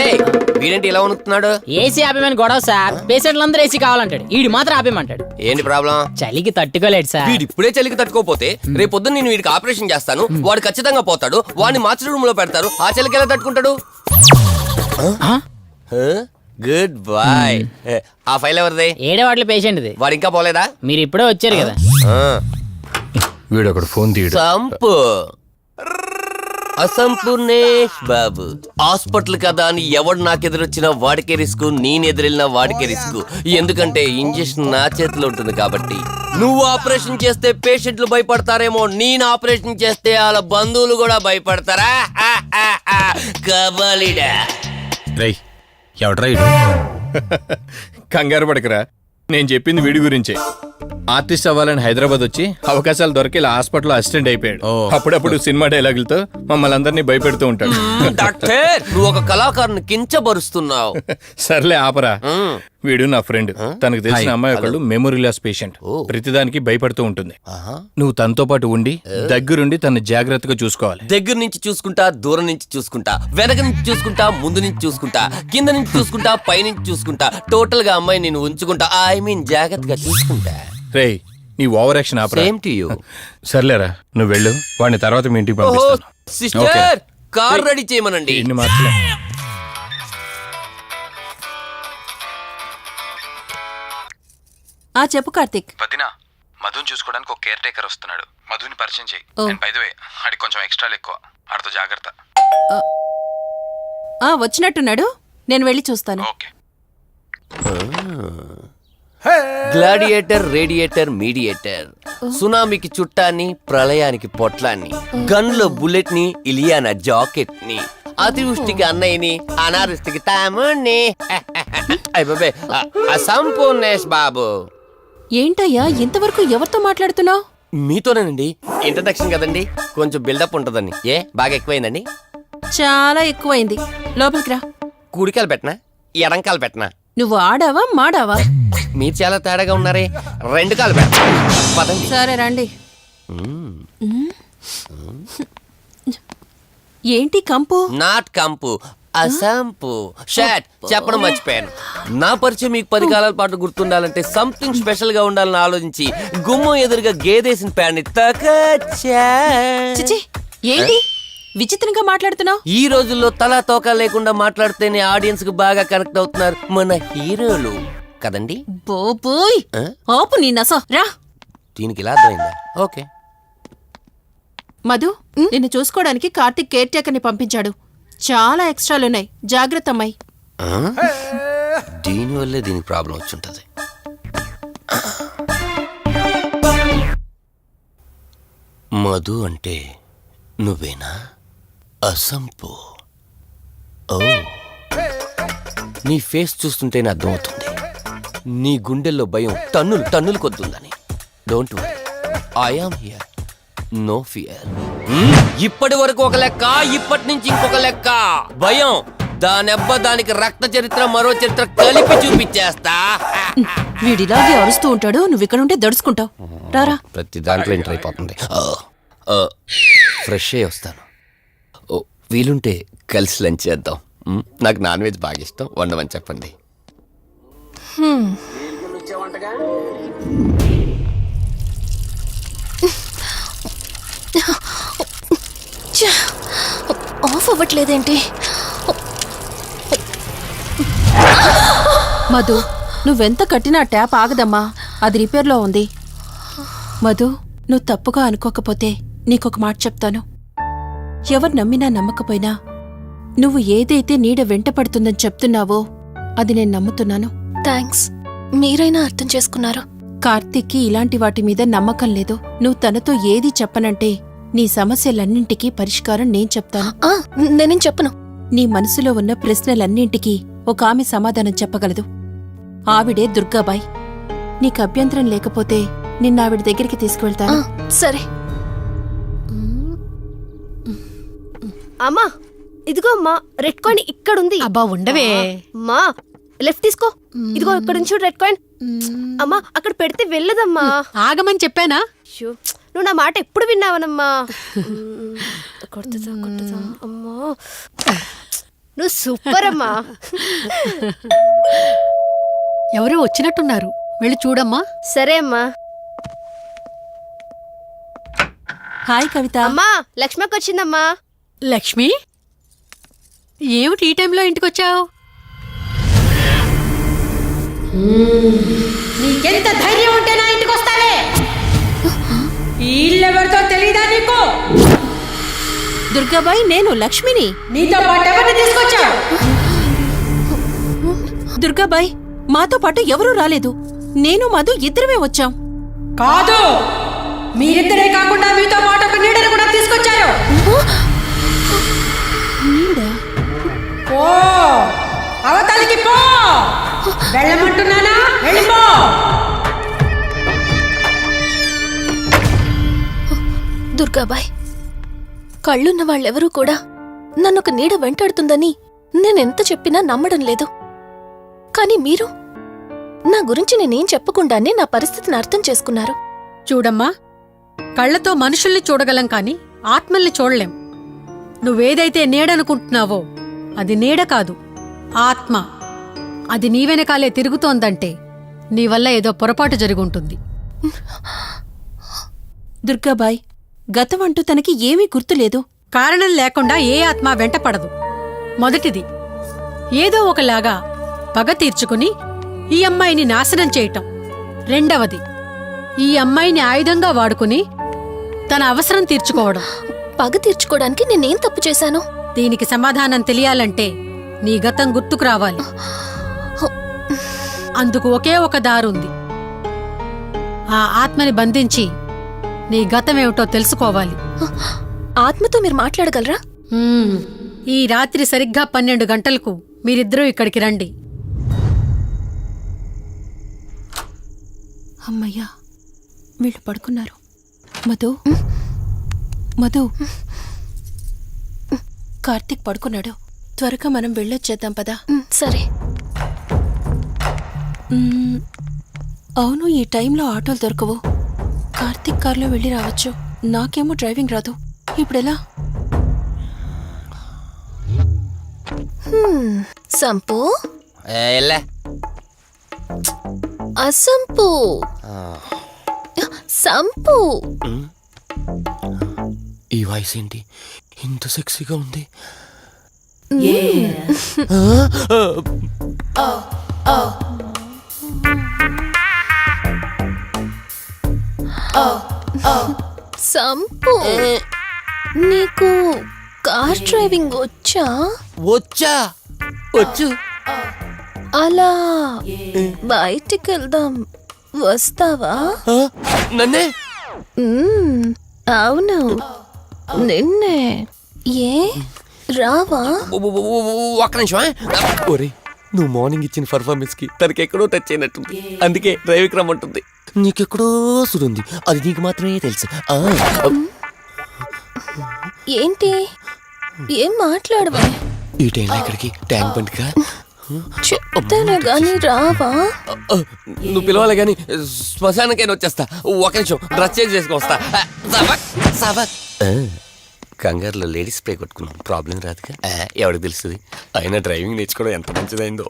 ఏయ్ వీడేంటి ఇలా వణుకుతున్నాడు? ఏసీ ఆపేమని గొడవ సార్. పేషెంట్లందరూ ఏసీ కావాలంటాడు, ఈడు మాత్రం ఆపేమంటాడు. ఏంటి ప్రాబ్లం? చలికి తట్టుకోలేడు సార్. వీడు ఇప్పుడే చలికి తట్టుకోపోతే రేపు పొద్దున్న నేను వీడికి ఆపరేషన్ చేస్తాను, వాడు ఖచ్చితంగా పోతాడు, వాడిని మార్చి రూమ్ లో పెడతారు. ఆ చలికి ఎలా తట్టుకుంటాడు? Good boy. ఆ ఫైల్ ఎవరిది? 7వ వార్డులో పేషెంట్ది. వాడు ఇంకా పోలేదా? మీరు ఇప్పుడే వచ్చారు కదా. వీడు ఒకడు ఫోన్ తీయడు. సంపు అసంపూర్ణేష్ బాబు. హాస్పిటల్ కదా అని ఎవడు నాకెదురొచ్చినా వాడికే రిస్క్, నేను ఎదురెళ్ళినా వాడికే రిస్క్. ఎందుకంటే ఇంజెక్షన్ నా చేతిలో ఉంటుంది కాబట్టి. నువ్వు ఆపరేషన్ చేస్తే పేషెంట్లు భయపడతారేమో, నేను ఆపరేషన్ చేస్తే వాళ్ళ బంధువులు కూడా భయపడతారా? కబలిడా. రై ఎవడ్రా ఇడు? కంగారు పడకరా, నేను చెప్పింది వీడి గురించే. ఆర్టిస్ట్ అవ్వాలని హైదరాబాద్ వచ్చి అవకాశాలు దొరికి ఇలా హాస్పిటల్ అసిస్టెంట్ అయిపోయాడు. అప్పుడప్పుడు సినిమా డైలాగులతో మమ్మల్ని అందరినీ భయపెడుతూ ఉంటాడు. డాక్టర్ నువ్వు ఒక కళాకారుని కించబరుస్తున్నావు. సర్లే ఆపరా. వీడు నా ఫ్రెండ్. తనకు తెలిసిన అమ్మాయి ఒకళ్ళు మెమొరీ లాస్ పేషెంట్. ప్రతిదానికి భయపడుతూ ఉంటుంది. నువ్వు తనతో పాటు ఉండి దగ్గరుండి తను జాగ్రత్తగా చూసుకోవాలి. దగ్గర నుంచి చూసుకుంటా, దూరం నుంచి చూసుకుంటా, వెనక నుంచి చూసుకుంటా, ముందు నుంచి చూసుకుంటా, కింద నుంచి చూసుకుంటా, పై నుంచి చూసుకుంటా, టోటల్ గా అమ్మాయి నేను ఉంచుకుంటా. ఐ మీన్ జాగ్రత్తగా చూసుకుంటా. రేయ్ నీ over action opera. Same to you. సర్లేరా నువ్వు వెళ్ళు, వాడిని తర్వాత మీ ఇంటికి పంపిస్తాను. సిస్టర్ కార్ రెడీ చేయమనండి. ఇన్ని మార్చలే. చెప్పు కార్తిక్. వదినా, మధుని చూసుకోవడానికి ఒక కేర్ టేకర్ వస్తున్నాడు. మధుని పరిచయం చేయి. బై ద వే ఆడికి కొంచెం ఎక్స్ట్రాలు ఎక్కువ, ఆడితో జాగ్రత్త. వచ్చినట్టున్నాడు, నేను వెళ్ళి చూస్తాను. ఓకే. Gladiator, radiator, mediator. సునామీకి చుట్టాన్ని, ప్రళయానికి పొట్లాన్ని, గన్లో బుల్లెట్ ని, ఇలియానా జాకెట్ ని, అతివృష్టికి అన్నయ్యని, అనావృష్టికి తమ్ముణ్ణి. అయిపోయి అసంపూర్ణేష్ బాబు. ఏంటయ్యా ఇంతవరకు ఎవరితో మాట్లాడుతున్నావు? మీతోనేనండి. ఇంట్రడక్షన్ కదండి, కొంచెం బిల్డప్ ఉంటదని. బాగా ఎక్కువైందండి? చాలా ఎక్కువైంది. లోపలికి రా. కుడికాలు పెట్టనా, ఎడంకాలు పెట్టనా? నువ్వు ఆడావా మాడావా? మీరు చాలా తేడాగా ఉన్నారే. 2 కాలు పెట్ట. పదండి. సరే రండి. ఏంటి కంపు? నాట్ కంపు, అసంపు. షాట్ చెప్పడం మర్చిపోయాను. నా పరిచయం మీకు 10 కాలాల పాటు గుర్తుండాలంటే సంథింగ్ స్పెషల్ గా ఉండాలని ఆలోచించి గుమ్మం ఎదురుగా గేదేసిన ప్యాడ్ని తకచ్చా. చిచి, ఏంటి విచిత్రంగా మాట్లాడుతున్నావు? ఈ రోజుల్లో తలా తోక లేకుండా మాట్లాడితేనే ఆడియన్స్ కు బాగా కనెక్ట్ అవుతున్నారు మన హీరోలు కదండి. బోబోయ్ ఆపు నీ నస. రా. దీనికి ఇలా అర్థమైందా? ఓకే. మధు, నిన్ను చూసుకోవడానికి కార్తిక్ కేర్ టేకర్ ని పంపించాడు. చాలా ఎక్స్ట్రాలున్నాయి, జాగ్రత్త అమ్మాయి. దీనివల్లే దీనికి ప్రాబ్లం వచ్చుంటది. మధు అంటే నువ్వేనా? అసంపు. ఓ, నీ ఫేస్ చూస్తుంటేనే అర్థమవుతుంది నీ గుండెల్లో భయం టన్నులు టన్నులు కొద్దుందని. Don't worry, I am here, no fear. ఇప్పటి వరకు ఒక లెక్క, ఇప్పటి నుంచి ఇంకొక లెక్క. భయం దానెబ్బ, దానికి రక్త చరిత్ర, మరో చరిత్ర కలిపి చూపించేస్తా. వీడిలాగే అరుస్తూ ఉంటాడు, నువ్వు ఇక్కడ ఉంటే దడుచుకుంటావు. రారా. ప్రతి దాంట్లో ఎంటర్ అయిపోతుంది. ఫ్రెష్ అయ్యి వస్తాను. వీలుంటే కలిసి లంచ్ చేద్దాం. నాకు నాన్ వెజ్ బాగా ఇష్టం, వండమని చెప్పండి. ఆఫ్ అవ్వట్లేదేంటి? మధు, నువ్వెంత కట్టినా ట్యాప్ ఆగదమ్మా, అది రిపేర్లో ఉంది. మధు, నువ్వు తప్పుగా అనుకోకపోతే నీకొక మాట చెప్తాను. ఎవరు నమ్మినా నమ్మకపోయినా నువ్వు ఏదైతే నీడ వెంట పడుతుందని చెప్తున్నావో అది నేను నమ్ముతున్నాను. థ్యాంక్స్, మీరైనా అర్థం చేసుకున్నారు. కార్తీక్కి ఇలాంటి వాటి మీద నమ్మకం లేదు. నువ్వు తనతో ఏది చెప్పనంటే నీ సమస్యలన్నింటికీ పరిష్కారం నేను చెప్తాను. నేనేం చెప్పను. నీ మనసులో ఉన్న ప్రశ్నలన్నింటికీ ఒక ఆమె సమాధానం చెప్పగలదు. ఆవిడే దుర్గాబాయ్. నీకు అభ్యంతరం లేకపోతే నిన్నావిడ దగ్గరికి తీసుకువెళ్తాను. సరే. అమ్మా ఇదిగో అమ్మా, రెడ్ కాయిన్ ఇక్కడుంది. అబ్బా ఉండవే. అమ్మా లెఫ్ట్ తీసుకో. ఇదిగో ఇక్కడ నుంచి రెడ్ కాయిన్. అమ్మా అక్కడ పెడితే వెళ్ళదమ్మా. ఆగమని చెప్పానా? అయ్యో, నువ్వు నా మాట ఎప్పుడు విన్నావనమ్మా. కొడుతుందా అమ్మా, నువ్వు సూపర్ అమ్మా. ఎవరో వచ్చినట్టున్నారు, వెళ్ళి చూడమ్మా. సరే అమ్మా. హాయ్ కవిత. అమ్మా లక్ష్మకి వచ్చిందమ్మా. లక్ష్మి, ఏమిటి ఈ టైంలో ఇంటికొచ్చావు? నీకెంత ధైర్యం ఉంటే నా ఇంటికి వస్తావే? ఈ ఇల్లెవరితో తెలీదా నీకు? దుర్గాబాయ్, నేను లక్ష్మిని. నీతో పాటు ఎవరిని తీసుకొచ్చావు? దుర్గాబాయ్, మాతో పాటు ఎవరూ రాలేదు. నేను మధు ఇద్దరమే వచ్చాం. కాదు, మీరిద్దరే కాకుండా మీతో పాటు ఒక నీడను కూడా తీసుకొచ్చారు. పో, అవతలికి పో. వెళ్ళమంటున్నానా? వెళ్ళిపో. దుర్గాబాయ్, కళ్ళున్న వాళ్ళెవరూ కూడా నన్నొక నీడ వెంటాడుతుందని నేనెంత చెప్పినా నమ్మడం లేదు. కానీ మీరు నా గురించి నేనేం చెప్పకుండానే నా పరిస్థితిని అర్థం చేసుకున్నారు. చూడమ్మా, కళ్ళతో మనుషుల్ని చూడగలం కాని ఆత్మల్ని చూడలేం. నువ్వేదైతే నీడనుకుంటున్నావో అది నీడ కాదు, ఆత్మ. అది నీ వెనకాలే తిరుగుతోందంటే నీ వల్ల ఏదో పొరపాటు జరుగుంటుంది. దుర్గాబాయ్, గతం అంటూ తనకి ఏమీ గుర్తులేదు. కారణం లేకుండా ఏ ఆత్మ వెంటపడదు. మొదటిది, ఏదో ఒకలాగా పగ తీర్చుకుని ఈ అమ్మాయిని నాశనం చేయటం. రెండవది, ఈ అమ్మాయిని ఆయుధంగా వాడుకుని తన అవసరం తీర్చుకోవడం. పగ తీర్చుకోవడానికి నేనేం తప్పు చేశాను? దీనికి సమాధానం తెలియాలంటే నీ గతం గుర్తుకు రావాలి. అందుకు ఒకే ఒక దారుంది. ఆ ఆత్మని బంధించి నీ గతమేమిటో తెలుసుకోవాలి. ఆత్మతో మీరు మాట్లాడగలరా? ఈ రాత్రి సరిగ్గా 12 గంటలకు మీరిద్దరూ ఇక్కడికి రండి. అమ్మయ్యా, వీళ్ళు పడుకున్నారు. మధు, మధు, కార్తీక్ పడుకున్నాడు. త్వరగా మనం వెళ్ళొచ్చేద్దాం పదా. సరే. అవును, ఈ టైంలో ఆటోలు దొరకవు. కార్తీక్ కార్లో వెళ్ళి రావచ్చు. నాకేమో డ్రైవింగ్ రాదు. ఇప్పుడెలా? సంపు, అసంపు, సంపు. ఈ వాయిస్ ఏంటి ఇంత సెక్సీగా ఉంది? సంపు, నీకు కార్ డ్రైవింగ్ వచ్చా? వచ్చా, వచ్చు. అలా బయటికి వెళ్దాం, వస్తావా? నన్నే? అవును, నిన్నే. ఏ రావా? ఒక్క నిమిషం. ఒరే, నువ్వు మార్నింగ్ ఇచ్చిన పర్ఫార్మెన్స్ కి తనకి ఎక్కడో టచ్ అయినట్టుంది. అందుకే డ్రైవింగ్ రమ్మంటుంది. నీకెక్కడో సుడుంది, అది నీకు మాత్రమే తెలుసు. ఏంటి, ఏం మాట్లాడవా? ఈ టైంలో ఇక్కడికి ట్యాంక్ బండ్గా చెప్తాను గాని రావా? నువ్వు పిలవాలి గాని శ్మశానకైనా వచ్చేస్తా. ఒక నిమిషం డ్రెస్ చేంజ్ చేసుకుని వస్తా. కంగారులో లేడీస్ స్ప్రే కొట్టుకున్నాం, ప్రాబ్లం రాదుగా. ఎవరికి తెలుస్తుంది? అయినా డ్రైవింగ్ నేర్చుకోవడం ఎంత మంచిదైందో.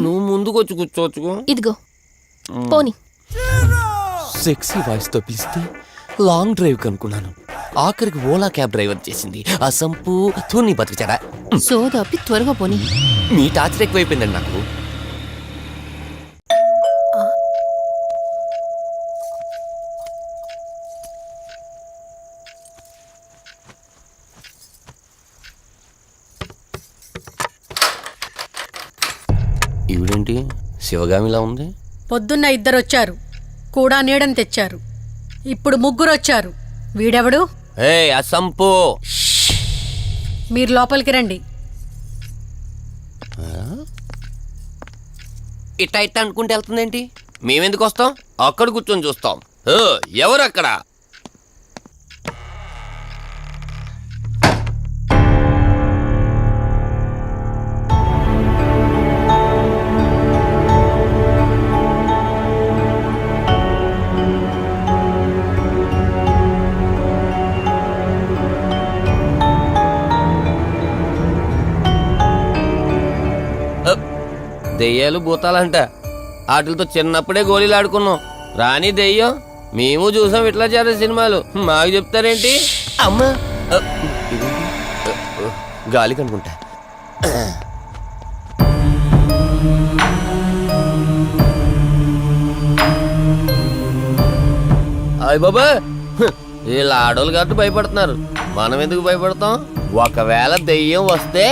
నువ్వు ముందుకు వచ్చి కూర్చోవచ్చు. ఇదిగో పోనీ. సెక్సీ వాయిస్ తో పిలిస్తే లాంగ్ డ్రైవ్ కనుక్కున్నాను. ఆఖరికి ఓలా క్యాబ్ డ్రైవర్ చేసింది ఆ సంపు. తూని బతికిచాడా? సోదాపి త్వరగా పోనీ. మీ టార్చర్ ఎక్కువైపోయిందండి నాకు. ఈవిడేంటి శివగామిలా ఉంది? పొద్దున్న ఇద్దరొచ్చారు, కూడా నీడని తెచ్చారు. ఇప్పుడు ముగ్గురొచ్చారు. వీడెవడు? ఏ అసంపు! మీరు లోపలికి రండి. ఇట్ట ఇట్ట అనుకుంటే వెళ్తుందేంటి? మేమెందుకు వస్తాం? అక్కడ కూర్చొని చూస్తాం. ఎవరు అక్కడ? దెయ్యాలు భూతాలంట. వాటితో చిన్నప్పుడే గోళీలు ఆడుకున్నాం. రాని దెయ్యం మేము చూసాం ఇట్లా చేరే సినిమాలు. మాకు చెప్తారేంటి? అమ్మా గాలి కనుకుంటా. అయ్య బాబా, వీళ్ళ ఆడోళ్ళు కాబట్టి భయపడుతున్నారు. మనం ఎందుకు భయపడతాం? ఒకవేళ దెయ్యం వస్తే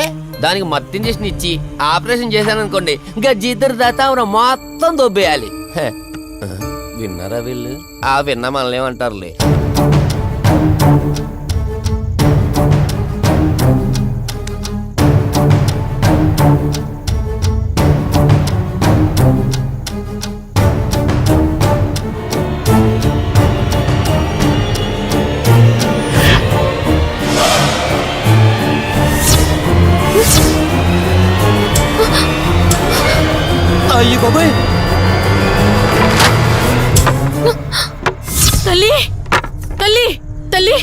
దానికి మత్తి ఇంజెక్షన్ ఇచ్చి ఆపరేషన్ చేశాననుకోండి, ఇంకా జీతరు దాతావరం మొత్తం దొబ్బేయాలి. విన్నారా వీళ్ళు? విన్నా మనల్ని ఏమంటారులే. అయ్యి బాబాయ్, తల్లి తల్లి తల్లి,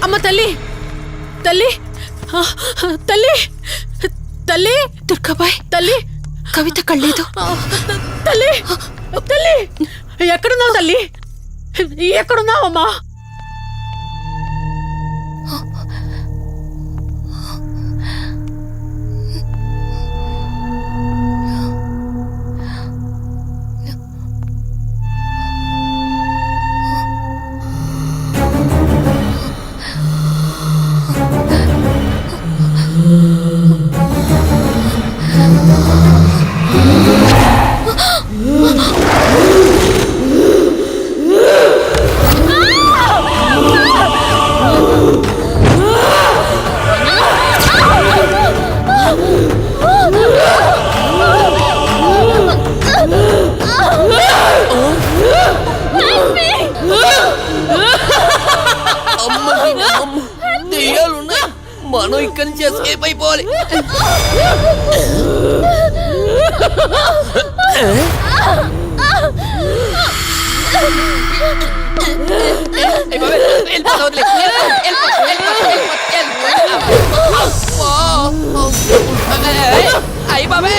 అమ్మ తల్లి తల్లి తల్లి తల్లి, దుర్గాబాయ్ తల్లి, కవిత కళ్ళేదు. తల్లి తల్లి, ఎక్కడున్నావు తల్లి? ఎక్కడున్నావమ్మా? దెయ్యాలున్నాయి, మనం ఇక్కడి నుంచి ఎస్కేప్ అయిపోవాలి. అయ్యి బాబే,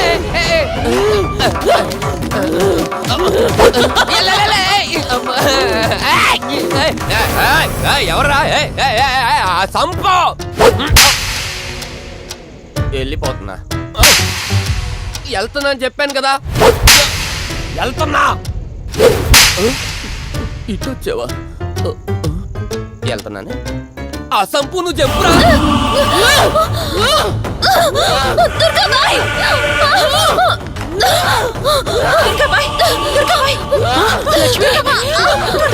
ఎవర్రా? సంపో! వెళ్ళిపోతున్నా. వెళ్తున్నా అని చెప్పాను కదా, వెళ్తున్నా. ఇటు వచ్చావా? వెళ్తున్నాను. ఆ సంపు నువ్వు చెప్పురా.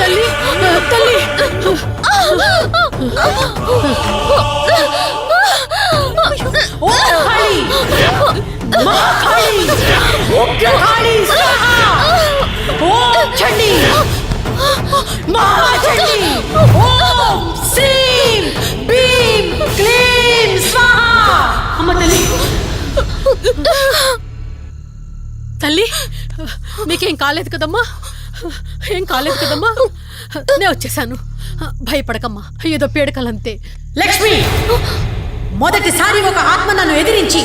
తల్లి తల్లి, ఓ కాళీ, మా కాళీ, ఉగ్ర కాళీ స్వాహా, ఓం చండీ, మహా చండీ, ఓం శ్రీం భీం క్లీం స్వాహా. అమ్మ తల్లి తల్లి, మీకేం కాలేదు కదమ్మా? ఏం కాలేదు కదమ్మా? నేను వచ్చేసాను, భయపడకమ్మా. ఏదో పీడకలంతే. లక్ష్మి, మొదటిసారి ఒక ఆత్మ నన్ను ఎదిరించి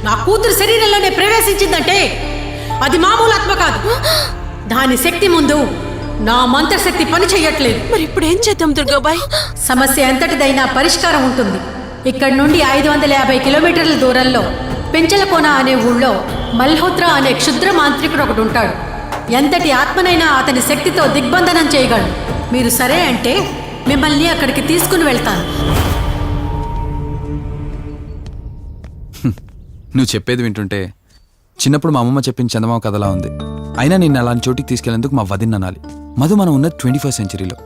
నా కూతురు శరీరంలోనే ప్రవేశించిందంటే అది మామూలు ఆత్మ కాదు. దాని శక్తి ముందు నా మంత్రశక్తి పని చెయ్యట్లేదు. మరి ఇప్పుడు ఏం చేద్దాం దుర్గాబాయ్? సమస్య ఎంతటిదైనా పరిష్కారం ఉంటుంది. ఇక్కడి నుండి 550 కిలోమీటర్ల దూరంలో పెంచలకోన అనే ఊళ్ళో మల్హోత్రా అనే క్షుద్ర మాంత్రికుడు ఒకడు ఉంటాడు. ఎంతటి ఆత్మనైనా అతని శక్తితో దిగ్బంధనం చేయగలడు. మీరు సరే అంటే మిమ్మల్ని అక్కడికి తీసుకుని వెళ్తాను. నువ్వు చెప్పేది వింటుంటే చిన్నప్పుడు మా అమ్మమ్మ చెప్పిన చందమామ కథలా ఉంది. అయినా నిన్ను అలాంటి చోటికి తీసుకెళ్లేందుకు మా వదిన అనాలి. మధు, మనం ఉన్నది 21st సెంచరీలో.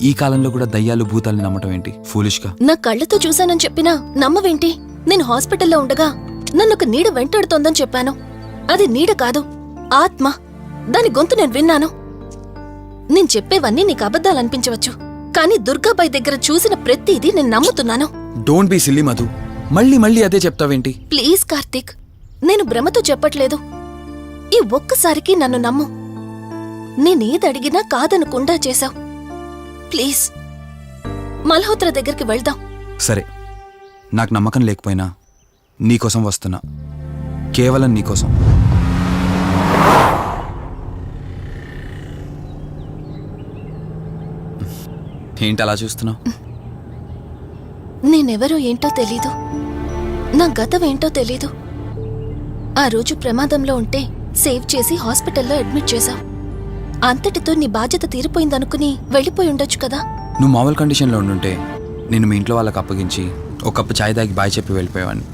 ఈ కాలంలో కూడా దయ్యాలు భూతాల్ని నమ్మటం ఏంటి ఫూలిష్గా? నా కళ్ళతో చూశానని చెప్పినా నమ్మవేంటి? నేను హాస్పిటల్లో ఉండగా నన్ను ఒక నీడ వెంటాడుతోందని చెప్పాను. అది నీడ కాదు, ఆత్మ. దాని గొంతు నేను విన్నాను. నేను చెప్పేవన్నీ నీకు అబద్ధాలనిపించవచ్చు, కానీ దుర్గాబాయ్ దగ్గర చూసిన ప్రతిదీ నేను నమ్ముతున్నాను. Don't be silly Madhu. మళ్ళీ మళ్ళీ అదే చెప్తావేంటి? ప్లీజ్ కార్తీక్, నేను భ్రమతో చెప్పట్లేదు. ఈ ఒక్కసారికి నన్ను నమ్ము. నేనేదడిగినా కాదనకుండా చేశావు. ప్లీజ్, మల్హోత్రా దగ్గరికి వెళ్దాం. సరే, నాకు నమ్మకం లేకపోయినా నీకోసం వస్తున్నా. కేవలం నీకోసం. ఏంటి అలా చూస్తున్నావు? నేనెవరో ఏంటో తెలీదు, నా గతం ఏంటో తెలీదు. ఆ రోజు ప్రమాదంలో ఉంటే సేవ్ చేసి హాస్పిటల్లో అడ్మిట్ చేశావు. అంతటితో నీ బాధ్యత తీరిపోయిందనుకుని వెళ్ళిపోయి ఉండొచ్చు కదా. నువ్వు మామూలు కండిషన్లో ఉండుంటే నేను మీ ఇంట్లో వాళ్ళకి అప్పగించి ఒక కప్పు ఛాయ్ తాగి బాయ్ చెప్పి వెళ్ళిపోయేవాడిని.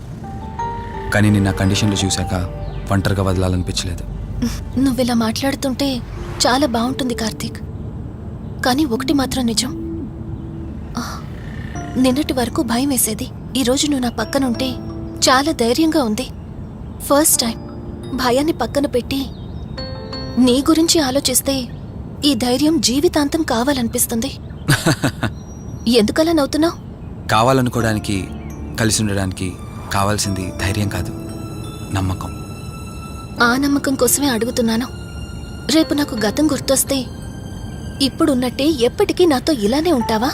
కానీ నేను నా కండిషన్లో చూశాక ఒంటరిగా వదలాలనిపించలేదు. నువ్విలా మాట్లాడుతుంటే చాలా బాగుంటుంది కార్తీక్, కానీ ఒకటి మాత్రం నిజం. నిన్నటి వరకు భయం వేసేది. ఈరోజు నువ్వు నా పక్కనుంటే చాలా ధైర్యంగా ఉంది. ఫస్ట్ టైం భయాన్ని పక్కన పెట్టి నీ గురించి ఆలోచిస్తే ఈ ధైర్యం జీవితాంతం కావాలనిపిస్తుంది. ఎందుకలా నవ్వుతున్నావు? కావాలనుకోవడానికి, కలిసి ఉండడానికి కావాల్సింది ధైర్యం కాదు, నమ్మకం. ఆ నమ్మకం కోసమే అడుగుతున్నాను. రేపు నాకు గతం గుర్తొస్తే ఇప్పుడున్నట్టే ఎప్పటికీ నాతో ఇలానే ఉంటావా?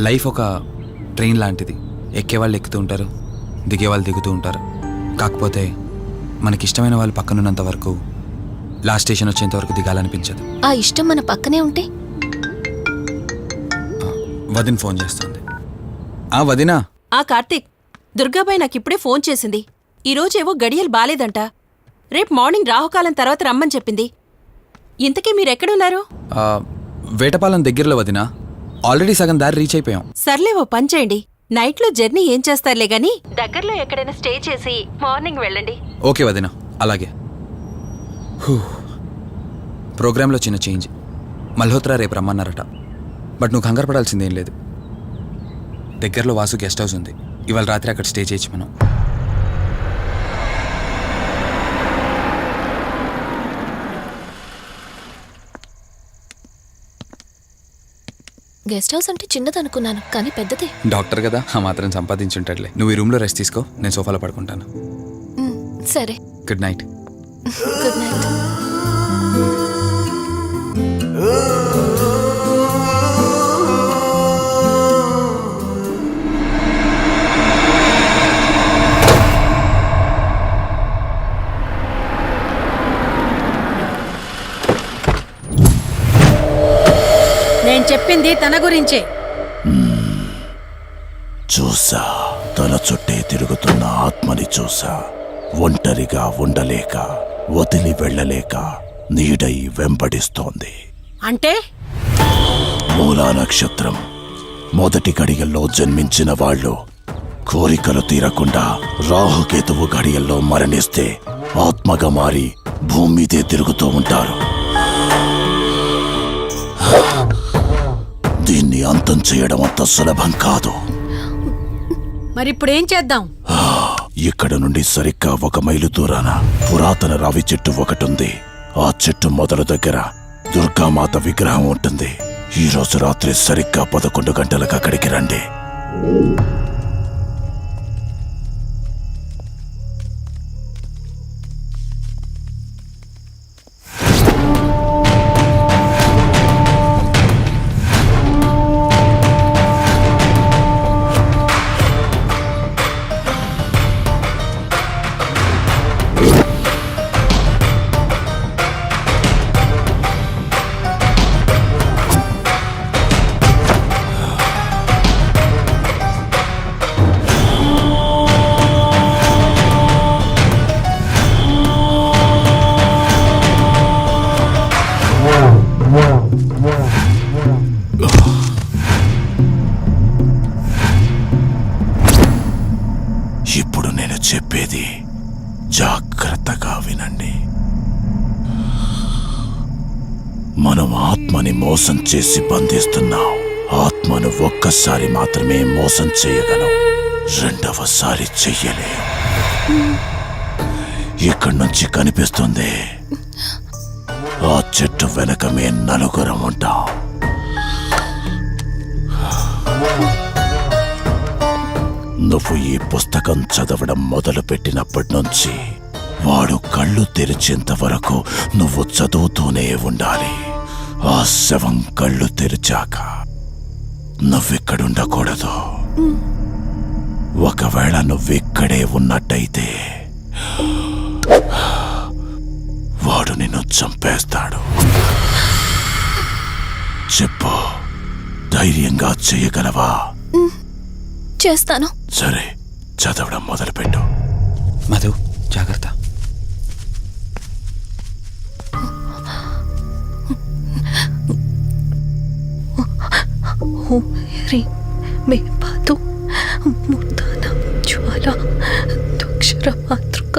లైఫ్ ఒక ట్రైన్ లాంటిది. ఎక్కేవాళ్ళు ఎక్కుతూ ఉంటారు, దిగేవాళ్ళు దిగుతూ ఉంటారు. కాకపోతే మనకిష్టమైన వాళ్ళు పక్కనున్నంత వరకు లాస్ట్ స్టేషన్ వచ్చేంత వరకు దిగాలనిపించదు. ఆ ఇష్టం మన పక్కనే ఉంటే? వదిన ఫోన్ చేస్తుంది. వదినా. కార్తీక్, దుర్గాబాయ్ నాకిప్పుడే ఫోన్ చేసింది. ఈరోజేవో గడియలు బాలేదంట. రేపు మార్నింగ్ రాహుకాలం తర్వాత రమ్మని చెప్పింది. ఇంతకీ మీరెక్కడున్నారు? వేటపాలెం దగ్గరలో వదినా. ఆల్రెడీ సగం దారి రీచ్ అయిపోయాం. సర్లే, ఓ పని చేయండి. నైట్లో జర్నీ ఏం చేస్తారులే గాని దగ్గరలో ఎక్కడైనా స్టే చేసి మార్నింగ్ వెళ్ళండి. ఓకే వదినా, అలాగే. ప్రోగ్రాంలో చిన్న చేంజ్. మల్హోత్రా రేపు రమ్మన్నారట. బట్ నువ్వు కంగారు పడాల్సిందేం లేదు. దగ్గరలో వాసు గెస్ట్ హౌస్ ఉంది. ఇవాళ రాత్రి అక్కడ స్టే చేయొచ్చు మనం. గెస్ట్ హౌస్ అంటే చిన్నదనుకున్నాను, కానీ పెద్దదే. డాక్టర్ కదా, ఆ మాత్రం సంపాదించుంటాడులే. నువ్వు ఈ రూమ్లో రెస్ట్ తీసుకో, నేను సోఫాలో పడుకుంటాను. సరే, గుడ్ నైట్. Good night. నేను చెప్పింది తన గురించే. చూసా, తన చుట్టే తిరుగుతున్న ఆత్మని చూసా. ఒంటరిగా ఉండలేక, వదిలి వెళ్ళలేక నీడై వెంబడిస్తోంది. అంటే మూలా నక్షత్రం మొదటి గడియల్లో జన్మించిన వాళ్ళు కోరికలు తీరకుండా రాహుకేతువు గడియల్లో మరణిస్తే ఆత్మగా మారి భూమి మీదే తిరుగుతూ ఉంటారు. దీన్ని అంతం చేయడం అంత సులభం కాదు. మరిప్పుడేం చేద్దాం? ఇక్కడ నుండి సరిగ్గా 1 మైలు దూరాన పురాతన రావి చెట్టు ఒకటుంది. ఆ చెట్టు మొదల దగ్గర దుర్గామాత విగ్రహం ఉంటుంది. ఈ రోజు రాత్రి సరిగ్గా 11 గంటలకు అక్కడికి రండి. ఆత్మని మోసం చేసి బంధిస్తున్నావు. ఆత్మను ఒక్కసారి మాత్రమే మోసం చేయగలవు, రెండవసారి చెయ్యలే. ఇక్కడి నుంచి కనిపిస్తుంది, ఆ చెట్టు వెనకమే నలుగురం ఉంటాం. నువ్వు ఈ పుస్తకం చదవడం మొదలు పెట్టినప్పటి నుంచి వాడు కళ్ళు తెరిచేంత వరకు నువ్వు చదువుతూనే ఉండాలి. ఆ శవం కళ్ళు తెరిచాక నువ్విక్కడుండకూడదు. ఒకవేళ నువ్విక్కడే ఉన్నట్టయితే వాడు నిన్ను చంపేస్తాడు. చెప్పు, ధైర్యంగా చేయగలవా? చేస్తాను. సరే, చదవడం మొదలుపెట్టు. మధు, జాగ్రత్త. రీ మే పాతు మూర్ధాన జ్వాల దుక్షర మాతృక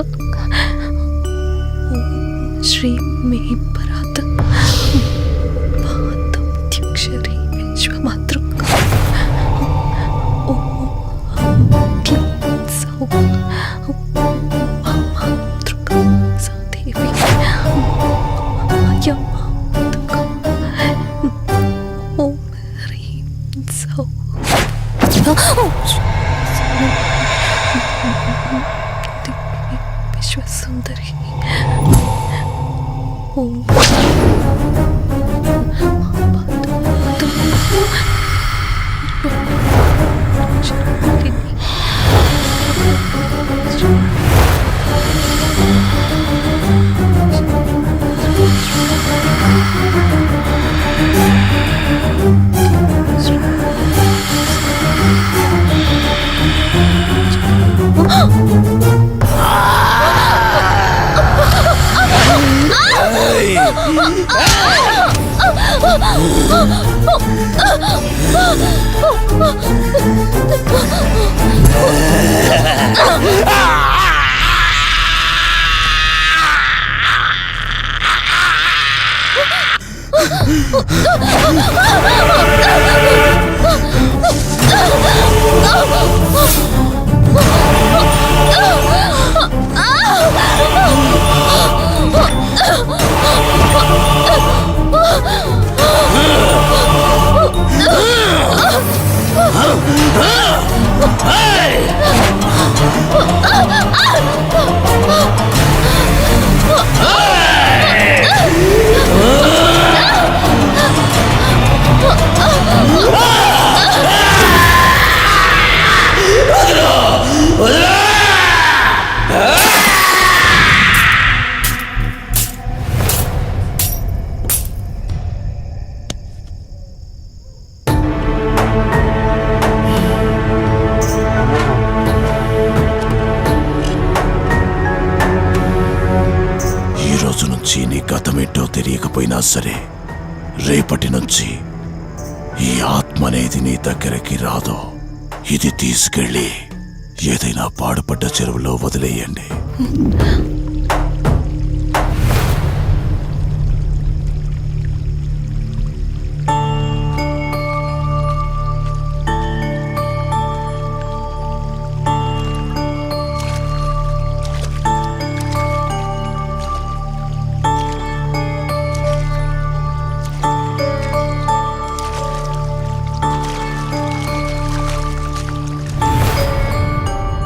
శ్రీ మే పరాత పాతం త్యక్షరి విశ్వ మాతృక మాతృక సదేవి విశ్వసుందరి నీ గతమేంటో తెలియకపోయినా సరే, రేపటి నుంచి ఈ ఆత్మ అనేది నీ దగ్గరికి రాదు. ఇది తీసుకెళ్ళి ఏదైనా పాడుపడ్డ చెరువులో వదిలేయండి.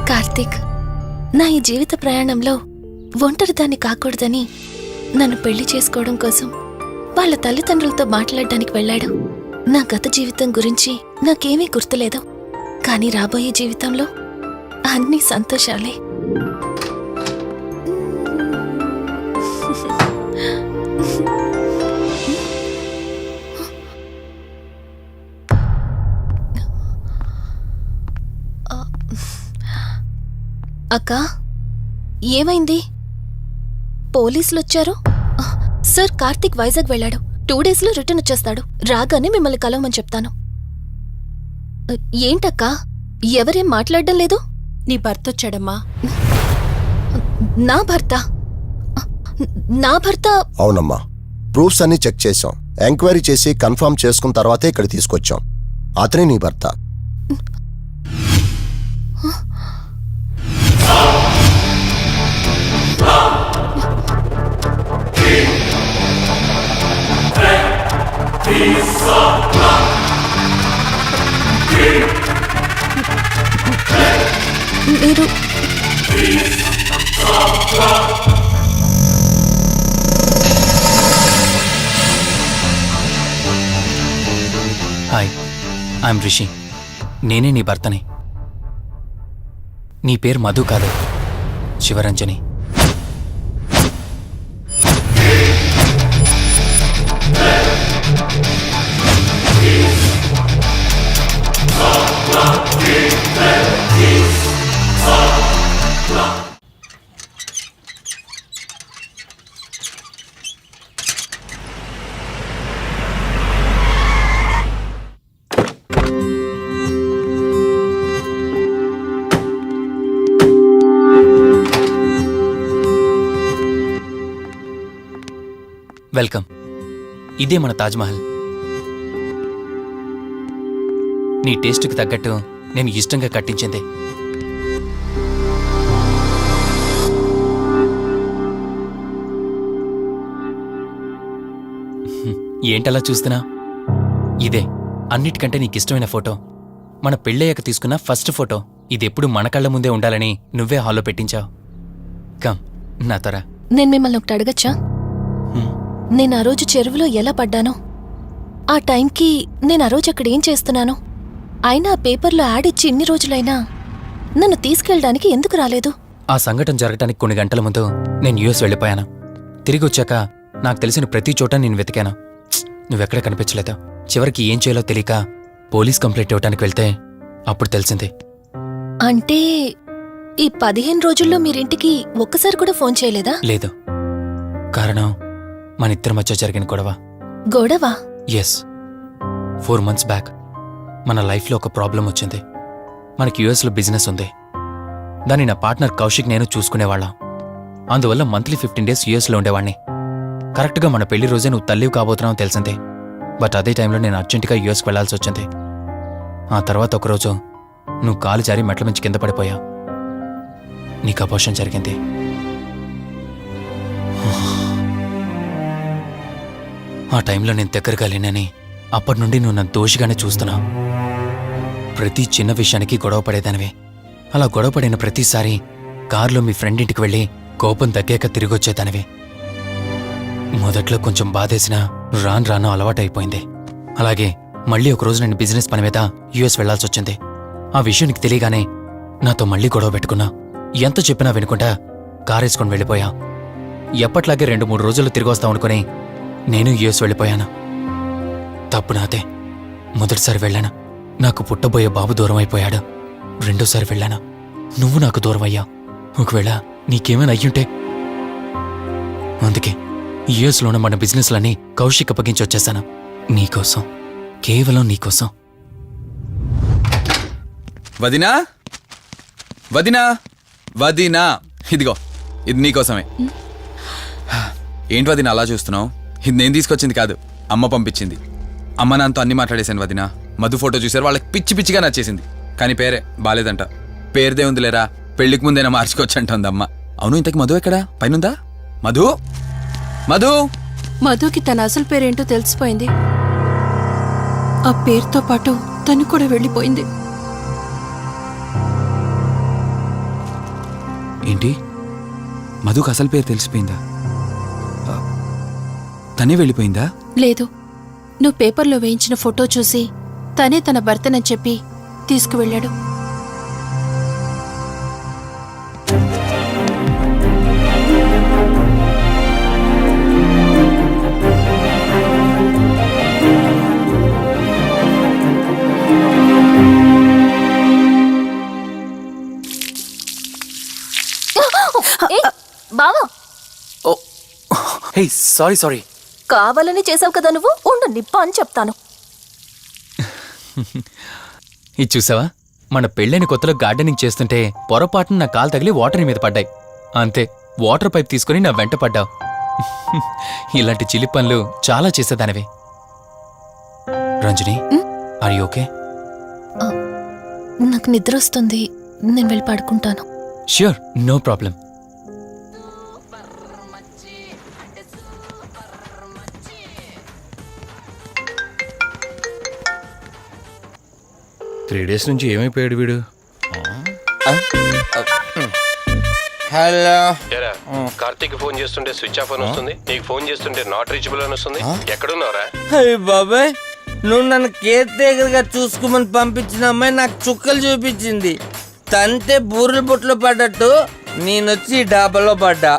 కార్తీక్, నా ఈ జీవిత ప్రయాణంలో ఒంటరిదాన్ని కాకూడదని నన్ను పెళ్లి చేసుకోవడం కోసం వాళ్ళ తల్లిదండ్రులతో మాట్లాడడానికి వెళ్ళాడు. నా గత జీవితం గురించి నాకేమీ గుర్తులేదు, కానీ రాబోయే జీవితంలో అన్ని సంతోషాలే. అక్కా, ఏమైంది? పోలీసులు వచ్చారు. సార్, కార్తీక్ వైజాగ్ వెళ్ళాడు. 2 డేస్లో రిటర్న్ వచ్చేస్తాడు. రాగానే మిమ్మల్ని కలవమని చెప్తాను. ఏంటక్కా, ఎవరేం మాట్లాడడం లేదు? నీ భర్త వచ్చాడమ్మా. నా భర్త? నా భర్త? అవునమ్మా, ప్రూఫ్స్ అన్ని చెక్ చేశాం. ఎంక్వైరీ చేసి కన్ఫర్మ్ చేసుకున్న తర్వాతే ఇక్కడ తీసుకొచ్చాం. అతనే నీ భర్త. మీరు హాయ్, ఐఎమ్ రిషి. నేనే నీ భర్తని. నీ పేరు మధు కాదు, శివరంజని. వెల్కమ్. ఇదే మన తాజ్మహల్. నీ టేస్ట్కి తగ్గట్టు నేను ఇష్టంగా కట్టించింది. ఏంటలా చూస్తున్నా? ఇదే అన్నిటికంటే నీకిష్టమైన ఫోటో. మన పెళ్ళయ్యాక తీసుకున్న ఫస్ట్ ఫోటో. ఇదెప్పుడు మన కళ్ళ ముందే ఉండాలని నువ్వే హాల్లో పెట్టించావు. కమ్ నా త్వర. నేను మిమ్మల్ని ఒకటి అడగచ్చా? నేను ఆ రోజు చెరువులో ఎలా పడ్డానో, ఆ టైంకి నేను ఆ రోజు అక్కడ ఏం చేస్తున్నానో, అయినా ఆ పేపర్లో యాడ్ ఇచ్చి ఇన్ని రోజులైనా నన్ను తీసుకెళ్ళడానికి ఎందుకు రాలేదు? ఆ సంఘటన జరగటానికి కొన్ని గంటల ముందు నేను యుఎస్ వెళ్ళిపోయాను. తిరిగి వచ్చాక నాకు తెలిసిన ప్రతి చోట నేను వెతికాను. నువ్వెక్కడ కనిపించలేదు. చివరికి ఏం చేయాలో తెలియక పోలీస్ కంప్లైంట్ ఇవ్వడానికి వెళ్తే అప్పుడు తెలిసింది. అంటే ఈ 15 రోజుల్లో మీరింటికి ఒక్కసారి కూడా ఫోన్ చేయలేదా? లేదు. కారణం మనిద్దరి మధ్య జరిగిన గొడవ. గొడవ? ఎస్. 4 months బ్యాక్ మన లైఫ్లో ఒక ప్రాబ్లం వచ్చింది. మనకి యుఎస్లో బిజినెస్ ఉంది. దాన్ని నా పార్ట్నర్ కౌశిక్ నేను చూసుకునేవాళ్ళం. అందువల్ల మంత్లీ 15 days యుఎస్లో ఉండేవాణ్ణి. కరెక్ట్గా మన పెళ్లి రోజే నువ్వు తల్లివి కాబోతున్నావు తెలిసిందే. బట్ అదే టైంలో నేను అర్జెంటుగా యుఎస్కి వెళ్లాల్సి వచ్చింది. ఆ తర్వాత ఒకరోజు నువ్వు కాలు జారి మెట్ల మించి కింద పడిపోయావు. నీకు అబార్షన్ జరిగింది. ఆ టైంలో నేను దగ్గరగా లేనని అప్పటి నుండి నువ్వు నన్ను దోషిగానే చూస్తున్నావు. ప్రతి చిన్న విషయానికి గొడవ పడేదానివి. అలా గొడవ పడిన ప్రతిసారి కారులో మీ ఫ్రెండ్ ఇంటికి వెళ్ళి కోపం తగ్గాక తిరిగొచ్చేదానివి. మొదట్లో కొంచెం బాధేసినా రాను రాను అలవాటైపోయింది. అలాగే మళ్ళీ ఒకరోజు నేను బిజినెస్ పని మీద యుఎస్ వెళ్లాల్సి వచ్చింది. ఆ విషయం నీకు తెలియగానే నాతో మళ్ళీ గొడవ పెట్టుకున్నా. ఎంత చెప్పినా వినుకుంటా కారేసుకొని వెళ్ళిపోయా. ఎప్పట్లాగే 2-3 రోజుల్లో తిరిగి వస్తావు అనుకుని నేను యుఎస్ వెళ్ళిపోయాను. తప్పు నాదే. మొదటిసారి వెళ్ళాను, నాకు పుట్టబోయే బాబు దూరం అయిపోయాడు. రెండోసారి వెళ్ళాను, నువ్వు నాకు దూరం అయ్యా. ఒకవేళ నీకేమైనా అయ్యుంటే. అందుకే యుఎస్లోనే మన బిజినెస్లన్నీ కౌశిక్ అప్పగించి వచ్చేసాను. నీకోసం, కేవలం నీకోసం. వదినా, వదినా, వదినా, ఇదిగో ఇది నీకోసమే. ఏంటి వదినా అలా చూస్తున్నావు? ఇది నేను తీసుకొచ్చింది కాదు, అమ్మ పంపించింది. అమ్మ నాన్నతో అన్ని మాట్లాడేశాను వదినా. మధు ఫోటో చూశారు, వాళ్ళకి పిచ్చి పిచ్చిగా నచ్చేసింది. కానీ పేరే బాలేదంట. పేరుదే ఉందిలేరా, పెళ్లికి ముందైనా మార్చుకోవచ్చు అంటుంది అమ్మ. అవును, ఇంతకి మధు ఎక్కడా? పైనుందా? మధు, మధు. మధుకి తన అసలు పేరేంటో తెలిసిపోయింది. ఆ పేరుతో పాటు తను కూడా వెళ్ళిపోయింది. ఏంటి, మధుకు అసలు పేరు తెలిసిపోయిందా? తనే వెళ్ళిపోయిందా? లేదు, నువ్వు పేపర్లో వేయించిన ఫోటో చూసి తనే తన భర్తనని చెప్పి తీసుకువెళ్ళాడు. బావా, హే, సారీ సారీ. కావాలని చేసావు కదా నువ్వు. ఉండు, నిప్ప అని చెప్తాను. ఇది చూసావా, మన పెళ్ళైన కొత్తలో గార్డెనింగ్ చేస్తుంటే పొరపాటున నా కాలు తగిలి వాటర్ మీద పడ్డాయి. అంతే, వాటర్ పైప్ తీసుకుని నా వెంట పడ్డావు. ఇలాంటి చిలి పనులు చాలా చేసేదానివి. Ranjani are you okay? నాకు నిద్ర వస్తుంది, నేను వెళ్ళి పడుకుంటాను. Sure, no problem. Three days నుంచి ఏమైపోయాడు వీడు? హలో. కార్తీక్ ఫోన్ చేస్తుంటే స్విచ్ ఆఫ్ అని వస్తుంది, నీకు ఫోన్ చేస్తుంటే నాట్ రీచబుల్ అని వస్తుంది. ఎక్కడున్నావురా? అయ్య బాబాయ్, నువ్వు నన్ను కేర్ టేకర్గా చూసుకోమని పంపించిన అమ్మాయి నాకు చుక్కలు చూపించింది. తంతే బూరెల బొట్లో పడ్డట్టు నేనొచ్చి డాబాలో పడ్డా.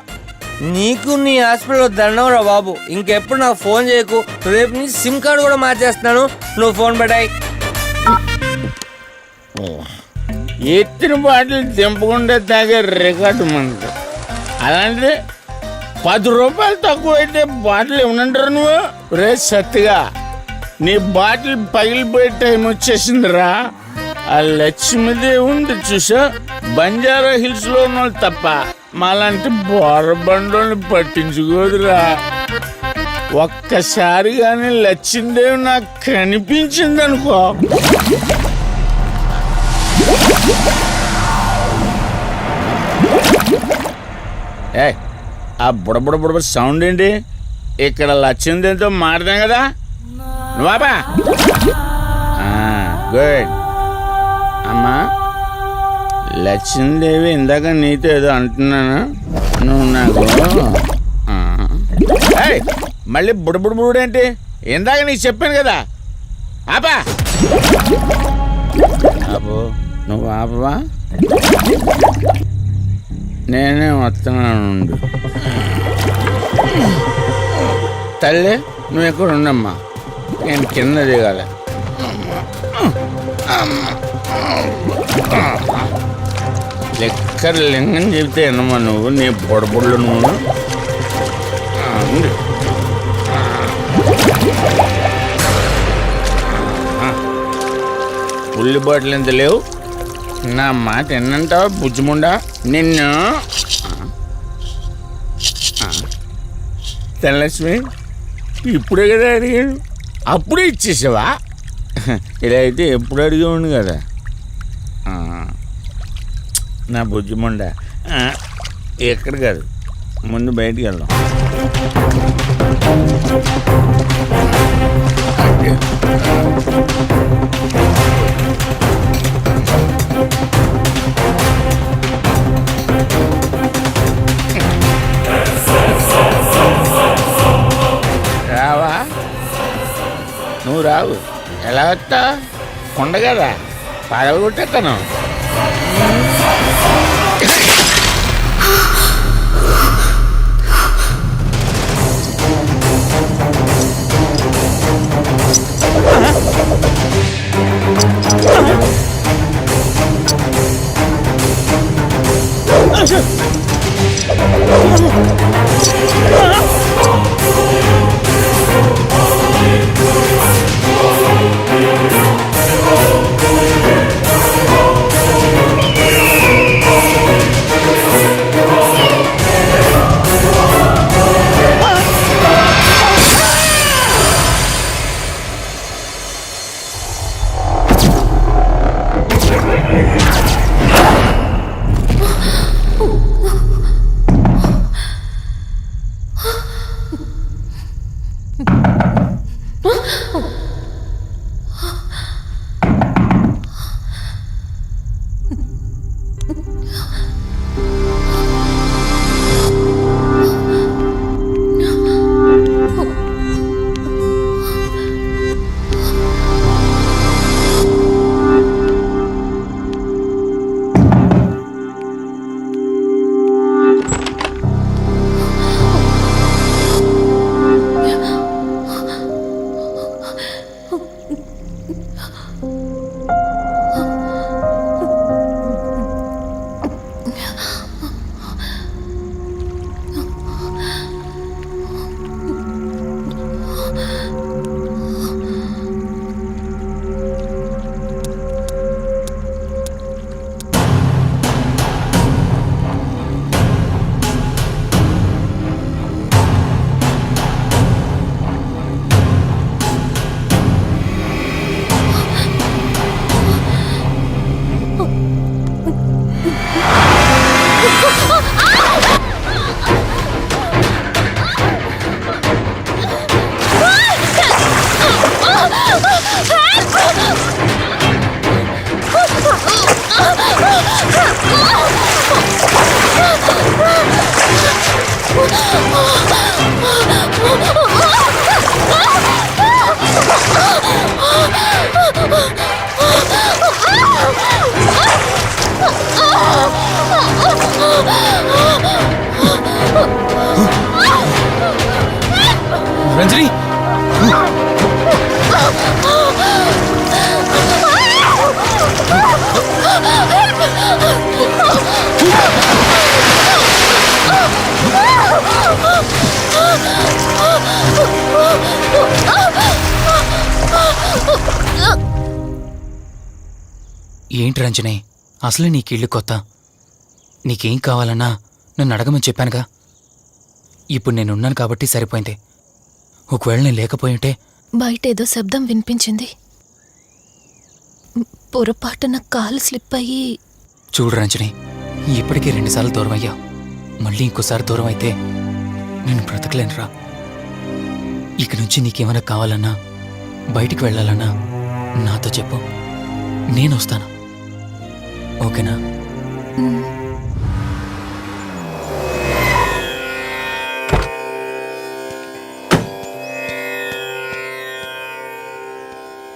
నీకు నీ హాస్పిటల్లో దండంరా బాబు. ఇంకెప్పుడు నాకు ఫోన్ చేయకు. రేపు నీ సిమ్ కార్డు కూడా మార్చేస్తున్నాను. నువ్వు ఫోన్ పెట్టాయి. ఎత్తిన బాటిల్ తెంపకుండా తాగే రికార్డు మనకు. అలాంటి 10 రూపాయలు తక్కువ అయితే బాటిల్ ఏమనంటారు నువ్వు? రే సత్తిగా, నీ బాటిల్ పగిలిపోయే టైం వచ్చేసిందిరా. ఆ లక్ష్మీదేవి ఉంది చూసా, బంజారా హిల్స్ లో ఉన్న తప్ప మాలాంటి బోరబండోని పట్టించుకోదురా. ఒక్కసారి కానీ లక్ష్మీదేవి నాకు కనిపించింది అనుకో, ఏ ఆ బుడబుడ సౌండ్ ఏంటి? ఇక్కడ లక్ష్మీదేవితో మాడదాం కదా నువ్వా? గుడ్. అమ్మా లక్ష్మీదేవి, ఇందాక నీతో ఏదో అంటున్నాను, నువ్వు నాకు మళ్ళీ బుడబుడేంటి? ఇందాక నీకు చెప్పాను కదా, ఆపా. ఆపో, నువ్వు ఆపవా? నేనే వస్తున్నాను. తల్లి నువ్వు ఎక్కడ ఉండమ్మా, నేను కింద దిగాలి. లెక్కర్ లింగం చెబితే ఎన్నమ్మా నువ్వు, నీ బొడబుళ్ళు నువ్వు. ఉల్లి బాటిల్ ఎంత లేవు? నా మాట ఎన్నంటావా బుజ్జిముండా నిన్ను? ధనలక్ష్మి, ఇప్పుడే కదా అడిగాడు, అప్పుడే ఇచ్చేసావా? ఇలా అయితే ఎప్పుడు అడిగేవాడు కదా నా బుజ్జిముండా. ఎక్కడ కాదు, ముందు బయటికి వెళ్దాం. రావా? నువ్వు రావు, ఎలా వస్తా? కొండ కదా, పగలగొట్టేస్తాను. రంజని ఏంటి రంజని, అసలే నీకు ఇల్లు కొత్త. నీకేం కావాలన్నా నన్ను అడగమని చెప్పానుగా. ఇప్పుడు నేనున్నాను కాబట్టి సరిపోయింది. ఒకవేళ నేను లేకపోయింటే బయట ఏదో శబ్దం వినిపించింది. పొరపాటున కాలు స్లిప్ అయ్యి. చూడు రంజని, ఇప్పటికే 2 సార్లు దూరం అయ్యావు. మళ్ళీ ఇంకోసారి దూరం అయితే నేను బ్రతకలేనురా. ఇక నుంచి నీకేమైనా కావాలన్నా, బయటికి వెళ్ళాలన్నా నాతో చెప్పు, నేను వస్తాను. ఓకేనా?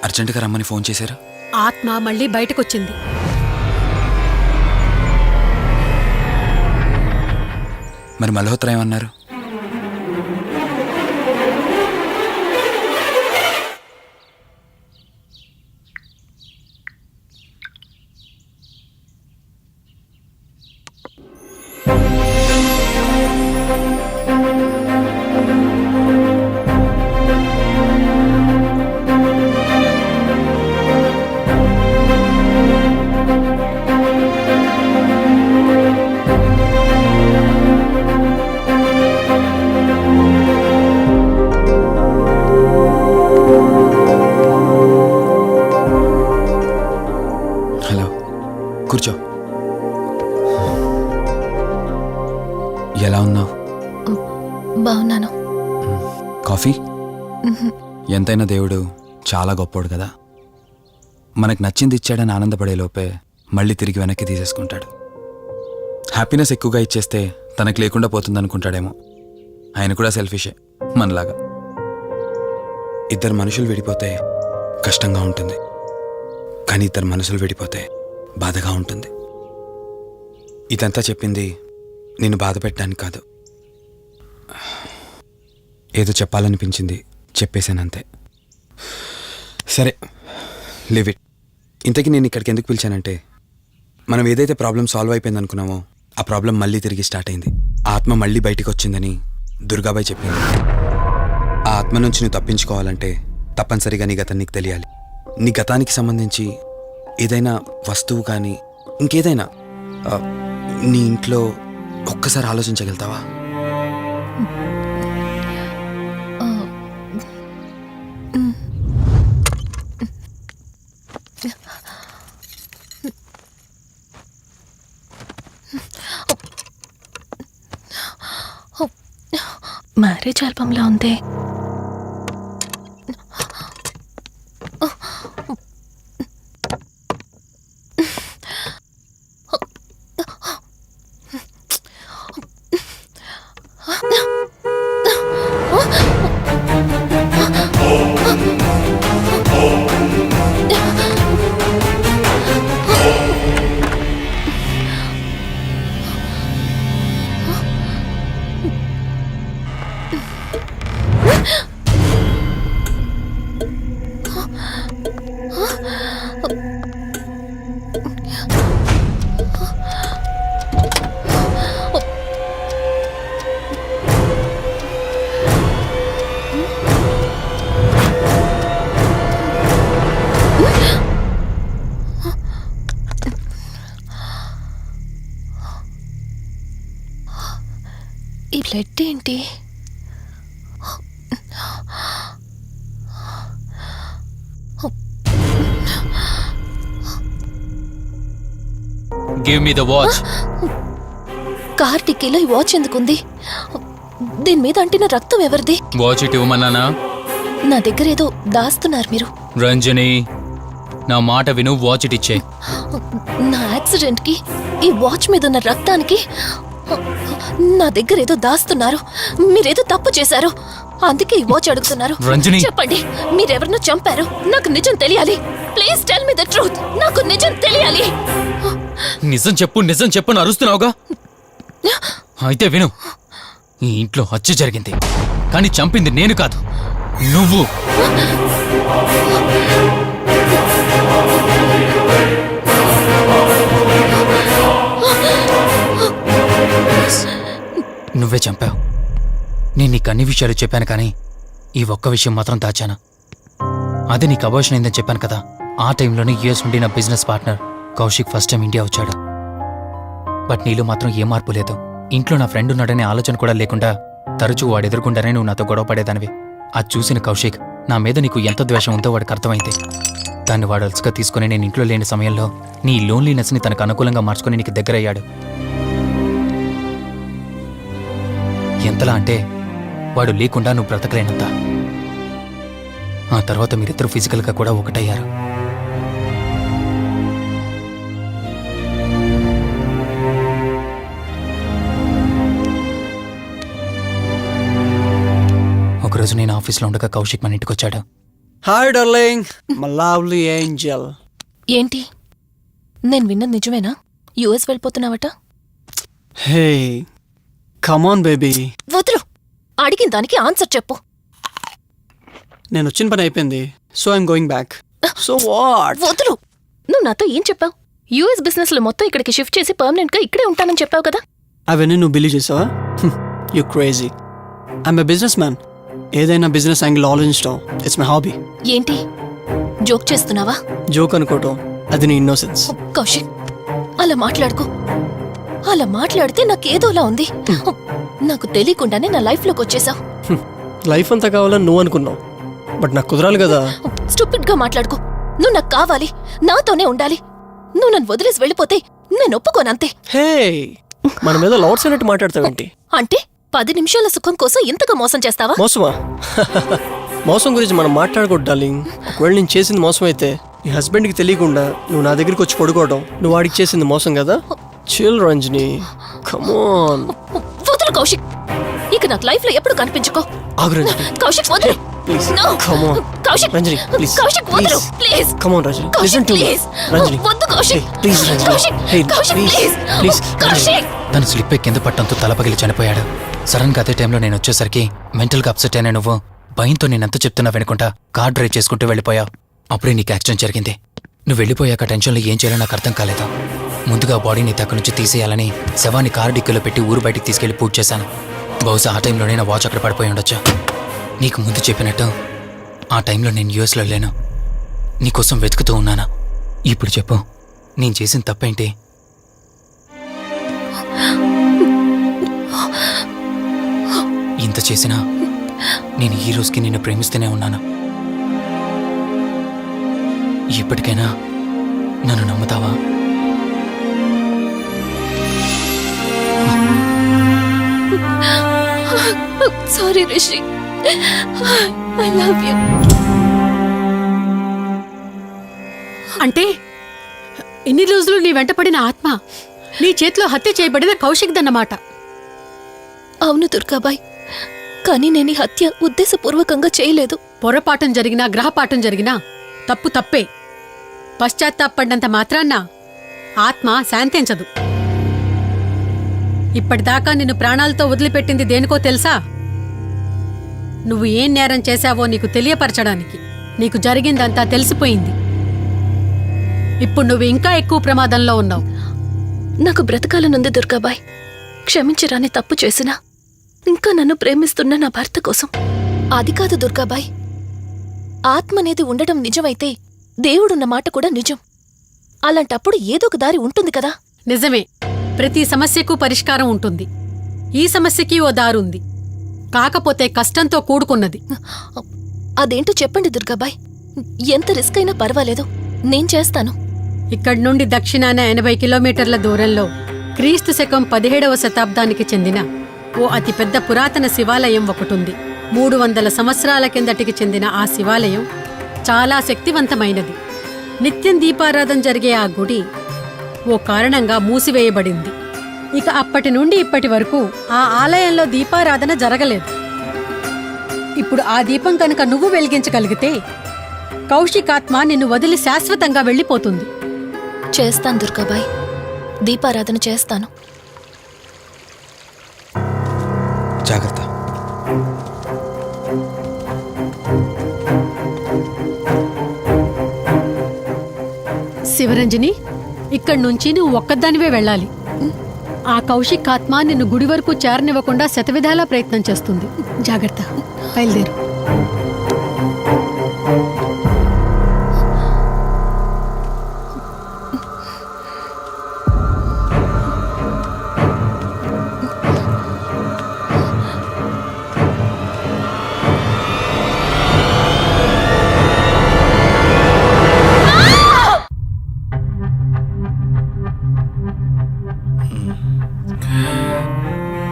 అర్జెంటుగా రమ్మని ఫోన్ చేశారు. ఆత్మ మళ్ళీ బయటకొచ్చింది. మరి మల్హోత్రా ఏమన్నారు? హలో, కూర్చో. ఎలా ఉన్నావు? బాగున్నాను. కాఫీ? ఎంతైనా దేవుడు చాలా గొప్పోడు కదా. మనకు నచ్చింది ఇచ్చాడని ఆనందపడే లోపే మళ్ళీ తిరిగి వెనక్కి తీసేసుకుంటాడు. హ్యాపీనెస్ ఎక్కువగా ఇచ్చేస్తే తనకు లేకుండా పోతుందనుకుంటాడేమో. ఆయన కూడా సెల్ఫిషే మనలాగా. ఇద్దరు మనుషులు విడిపోతే కష్టంగా ఉంటుంది, కానీ ఇద్దరు మనసులు విడిపోతే బాధగా ఉంటుంది. ఇదంతా చెప్పింది నిన్ను బాధ పెట్టడానికి కాదు. ఏదో చెప్పాలనిపించింది, చెప్పేశానంతే. సరే, లివ్ ఇట్. ఇంతకీ నేను ఇక్కడికి ఎందుకు పిలిచానంటే, మనం ఏదైతే ప్రాబ్లం సాల్వ్ అయిపోయింది అనుకున్నామో ఆ ప్రాబ్లం మళ్ళీ తిరిగి స్టార్ట్ అయింది. ఆత్మ మళ్ళీ బయటికి వచ్చిందని దుర్గాబాయ్ చెప్పింది. ఆ ఆత్మ నుంచి నువ్వు తప్పించుకోవాలంటే తప్పనిసరిగా నీ గతం నీకు తెలియాలి. నీ గతానికి సంబంధించి ఏదైనా వస్తువు కానీ ఇంకేదైనా నీ ఇంట్లో ఒక్కసారి ఆలోచించగలుగుతావా? మ్యారేజ్ ఆల్బంలా ఉంది. ఈ బ్లడ్ ఏంటి? Give me the watch. Car టిక్కీలో ఈ వాచ్ ఎందుకుంది? దీని మీద అంటిన రక్తం ఎవరిది? వాచ్ ఇటు ఇవ్వమన్నానా? నా దగ్గర ఏదో దాస్తున్నారు మీరు. రంజని, నా మాట విను, వాచ్ ఇట్ ఇచ్చే. నా యాక్సిడెంట్కి ఈ వాచ్ మీద ఉన్న రక్తానికి నా దగ్గర ఏదో దాస్తున్నారు. మీరేదో తప్పు చేశారు, అందుకే ఈ వాచ్ అడుగుతున్నారు. రంజని. చెప్పండి, మీరెవరినో చంపారు. నాకు నిజం తెలియాలి. Please tell me the truth. నాకు నిజం తెలియాలి. నిజం చెప్పు, నిజం చెప్పు అని అరుస్తున్నావుగా. అయితే విను, ఈ ఇంట్లో హత్య జరిగింది, కానీ చంపింది నేను కాదు, నువ్వు. నువ్వే చంపావు. నేను నీకు అన్ని విషయాలు చెప్పాను, కానీ ఈ ఒక్క విషయం మాత్రం దాచాను. అది నీకు అబార్షన్ అయిందని చెప్పాను కదా. ఆ టైంలోనే యూఎస్ నుండి నా business partner Kaushik first time India వచ్చాడు. బట్ నీలో మాత్రం ఏ మార్పు లేదు. ఇంట్లో నా ఫ్రెండ్ ఉన్నాడనే ఆలోచన కూడా లేకుండా తరచూ వాడు ఎదుర్కొంటానే నువ్వు నాతో గొడవ పడేదానివి. అది చూసిన కౌశిక్ నా మీద నీకు ఎంత ద్వేషం ఉందో వాడికి అర్థమైంది. దాన్ని వాడు అలసుగా తీసుకుని నేను ఇంట్లో లేని సమయంలో నీ లోన్లీనెస్ని తనకు అనుకూలంగా మార్చుకుని నీకు దగ్గరయ్యాడు. ఎంతలా అంటే వాడు లేకుండా నువ్వు బ్రతకలేనంత. ఆ తర్వాత మీరిద్దరూ ఫిజికల్గా కూడా ఒకటయ్యారు. ఒకరోజు నేను ఆఫీస్లో ఉండగా కౌశిక్ మన ఇంటికి వచ్చాడు. Hi, darling. My lovely angel. ఏంటి, నేను విన్నది నిజమేనా? US వెళ్ళిపోతున్నావట? Hey, come on, baby. వదులు, అడిగిన దానికి ఆన్సర్ చెప్పు. నేను వచ్చిన పని అయిపోయింది, so I'm going back. So what? వదులు. నువ్వు నాతో ఏం చెప్పావు? యుఎస్ బిజినెస్ లో మొత్తం ఇక్కడికి షిఫ్ట్ చేసి పర్మనెంట్ గా ఇక్కడే ఉంటానని చెప్పావు కదా. అవన్నీ నువ్వు బిలీవ్ చేసావా? You crazy. I'm a business man. ఏదైనా బిజినెస్ యాంగిల్ ఆలోచించడం ఇట్స్ మై హాబీ. ఏంటి, జోక్ చేస్తున్నావా? జోక్ అనుకోవటం అది నీ ఇన్నోసెన్స్. కౌశిక్, అలా మాట్లాడుకో. అలా మాట్లాడితే నాకేదోలా ఉంది. నాకు తెలియకుండానే నా లైఫ్ లోకి వచ్చేసావు. లైఫ్ అంతా కావాలని నువ్వు అనుకున్నావు, బట్ నాకు కుదరాలి కదా. స్టూపిడ్ గా మాట్లాడుకో. నువ్వు నాకు కావాలి, నాతోనే ఉండాలి. నువ్వు నన్ను వదిలేసి వెళ్ళిపోతే నేను ఒప్పుకోనంతే. హే, మన మీద లవర్స్ అన్నట్టు మాట్లాడతావేంటి? అంటే 10 నిమిషాల సుఖం కోసం ఇంతగా మోసం చేస్తావా? మోసమా? మోసం గురించి మనం మాట్లాడకూడదు డార్లింగ్. ఒకవేళ నేను చేసింది మోసం అయితే నీ హస్బెండ్కి తెలియకుండా నువ్వు నా దగ్గరికి వచ్చి పడుకోవడం నువ్వు వాడికి చేసింది మోసం కదా. Chill Ranjani, come on. వదులు కౌశిక్, ఇక నాకు లైఫ్ లో ఎప్పుడు కనిపించుకో. ఆగు రంజని. కౌశిక్ వదులు. Please No. Come on. Kaushik, Ranjani please. Kaushik వదులు please. Come on Ranjani, Kaushik, listen to me. please. Ranjani వద్దు Kaushik. Please Ranjani. Kaushik, hey Kaushik, please please. Please. Kaushik. తను స్లిప్ కింద పట్టంతో తల పగిలి చనిపోయాడు. సడన్ గా అదే టైంలో నేను వచ్చేసరికి మెంటల్ గా అప్సెట్ అయినా నువ్వు భయంతో నేనెంత చెప్తున్నా వెనుకుంటా కార్ డ్రైవ్ చేసుకుంటూ వెళ్ళిపోయావు. అప్పుడే నీకు యాక్సిడెంట్ జరిగింది. నువ్వు వెళ్ళిపోయాక టెన్షన్లో ఏం చేయాలో నాకు అర్థం కాలేదు. ముందుగా బాడీని అక్కడి నుంచి తీసేయాలని శవాన్ని కారు డిక్కీలో పెట్టి ఊరు బయటికి తీసుకెళ్లి పూజ చేశాను. బహుశా ఆ టైంలోనే నా వాచ్ అక్కడ పడిపోయి ఉండొచ్చు. నీకు ముందు చెప్పినట్టు ఆ టైంలో నేను యూఎస్లో లేను. నీకోసం వెతుకుతూ ఉన్నాను. ఇప్పుడు చెప్పు, నేను చేసిన తప్పేంటి? ఇంత చేసినా నేను ఈ రోజుకి నిన్ను ప్రేమిస్తూనే ఉన్నాను. ఇప్పటికైనా నన్ను నమ్ముతావా? Sorry Rishi, I love you. అంటే ఇన్ని రోజులు నీ వెంటపడిన ఆత్మ నీ చేతిలో హత్య చేయబడిన కౌశిక్ దన్నమాట. అవును దుర్గాబాయ్, కానీ నేను ఈ హత్య ఉద్దేశపూర్వకంగా చేయలేదు. పొరపాఠం జరిగినా గ్రహపాఠం జరిగినా తప్పు తప్పే. పశ్చాత్తాపడినంత మాత్రాన్న ఆత్మ శాంతించదు. ఇప్పటిదాకా నిన్ను ప్రాణాలతో వదిలిపెట్టింది దేనికో తెలుసా? నువ్వు ఏం నేరం చేశావో నీకు తెలియపరచడానికి. నీకు జరిగిందంతా తెలిసిపోయింది. ఇప్పుడు నువ్వు ఇంకా ఎక్కువ ప్రమాదంలో ఉన్నావు. నాకు బ్రతకాలనుంది దుర్గాబాయ్. క్షమించరాని తప్పు చేసినా ఇంకా నన్ను ప్రేమిస్తున్న నా భర్త కోసం. అది కాదు దుర్గాబాయ్, ఆత్మ అనేది ఉండడం నిజమైతే దేవుడున్న మాట కూడా నిజం. అలాంటప్పుడు ఏదో ఒక దారి ఉంటుంది కదా. నిజమే, ప్రతి సమస్యకు పరిష్కారం ఉంటుంది. ఈ సమస్యకి ఓ దారుంది, కాకపోతే కష్టంతో కూడుకున్నది. అదేంటో చెప్పండి దుర్గాబాయ్. ఎంత రిస్క్ అయినా పర్వాలేదు, నేను చేస్తాను. ఇక్కడి నుండి దక్షిణాన 80 కిలోమీటర్ల దూరంలో క్రీస్తు శకం 17వ శతాబ్దానికి చెందిన ఓ అతిపెద్ద పురాతన శివాలయం ఒకటుంది. 300 సంవత్సరాల కిందటికి చెందిన ఆ శివాలయం చాలా శక్తివంతమైనది. నిత్యం దీపారాధన జరిగే ఆ గుడి ఓ కారణంగా మూసివేయబడింది. ఇక అప్పటి నుండి ఇప్పటి వరకు ఆ ఆలయంలో దీపారాధన జరగలేదు. ఇప్పుడు ఆ దీపం కనుక నువ్వు వెలిగించగలిగితే కౌశికాత్మ నిన్ను వదిలి శాశ్వతంగా వెళ్ళిపోతుంది. చేస్తాను దుర్గాబాయ్, దీపారాధన చేస్తాను. జాగ్రత్త. శివరంజని, ఇక్కడి నుంచి నువ్వు ఒక్కదానివే వెళ్ళాలి. ఆ కౌశికాత్మ నిన్ను గుడి వరకు చేరనివ్వకుండా శతవిధాలా ప్రయత్నం చేస్తుంది. జాగ్రత్త, బయలుదేరు.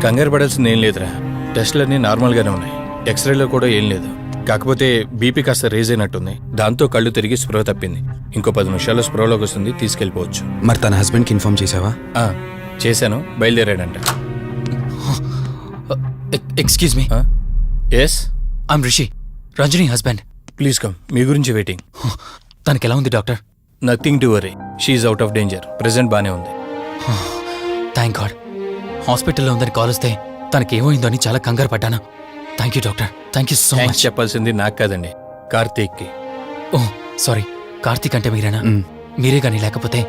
కంగారు పడాల్సింది ఏం లేదురా. టెస్టులన్నీ నార్మల్గానే ఉన్నాయి. ఎక్స్రేలో కూడా ఏం లేదు. కాకపోతే బీపీ కాస్త రేజ్ అయినట్టుంది. దాంతో కళ్ళు తిరిగి స్పృహ తప్పింది. ఇంకో 10 నిమిషాల్లో స్పృహలోకి వస్తుంది, తీసుకెళ్ళిపోవచ్చు. మరి తన హస్బెండ్కి ఇన్ఫార్మ్ చేసావా? చేశాను, బయలుదేరాడంట. Excuse me. Yes, I'm Rishi, Ranjani husband. Please come. మీ గురించి వెయిటింగ్. తనకి ఎలా ఉంది doctor? Nothing to worry. She's out of danger. Present బానే ఉంది. Thank god. హాస్పిటల్లో ఉందని కాల్ వస్తే తనకేమైందో అని చాలా కంగారు పడ్డాను. Thank you doctor, thank you so much. Thanks చెప్పాల్సింది నాకు కాదండి, కార్తీక్కి. ఓ సారీ, కార్తీక్ అంటే మీరేనా? మీరే గానీ లేకపోతే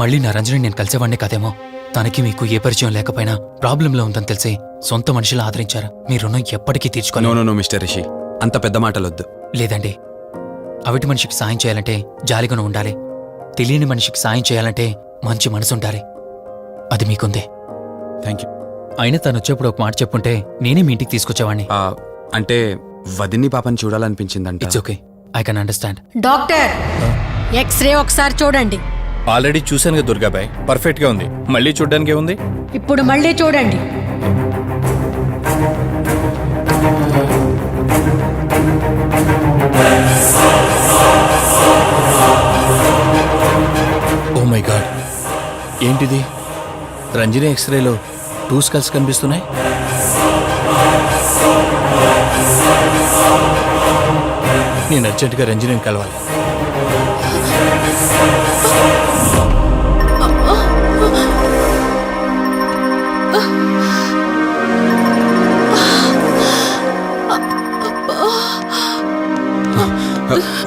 మళ్ళీ నా రంజని నేను కలిసేవాడినే కాదేమో. తనకి మీకు ఏ పరిచయం లేకపోయినా ప్రాబ్లంలో ఉందని తెలిసి సొంత మనుషులు ఆదరించారు. మీ రుణం ఎప్పటికీ తీర్చుకోను. నో మిస్టర్ రిషి, అంత పెద్ద మాటలొద్దు. లేదండి, అవిటి మనిషికి సాయం చేయాలంటే జాలిగుణం ఉండాలి. తెలియని మనిషికి సాయం చేయాలంటే మంచి మనసు ఉండాలి. అది మీకుందే. Thank you. అయినా తను వచ్చేప్పుడు ఒక మాట చెప్పుంటే నేనే మీ ఇంటికి తీసుకొచ్చేవాడిని. అంటే వదిన్ని పాపని చూడాలనిపించిందంట. It's okay, I can understand. Doctor, x ray ఒకసారి చూడండి. ఆల్రెడీ చూశాను కదా దుర్గాబాయ్, పర్ఫెక్ట్ గా ఉంది. మళ్ళీ చూడ్డానికి ఏముంది? ఇప్పుడు మళ్ళీ చూడండి. ఓ మై గాడ్, ఏంటిది? రంజని ఎక్స్రేలో 2 స్కల్స్ కనిపిస్తున్నాయి. నేను అర్జెంటుగా రంజనిని కలవాలి.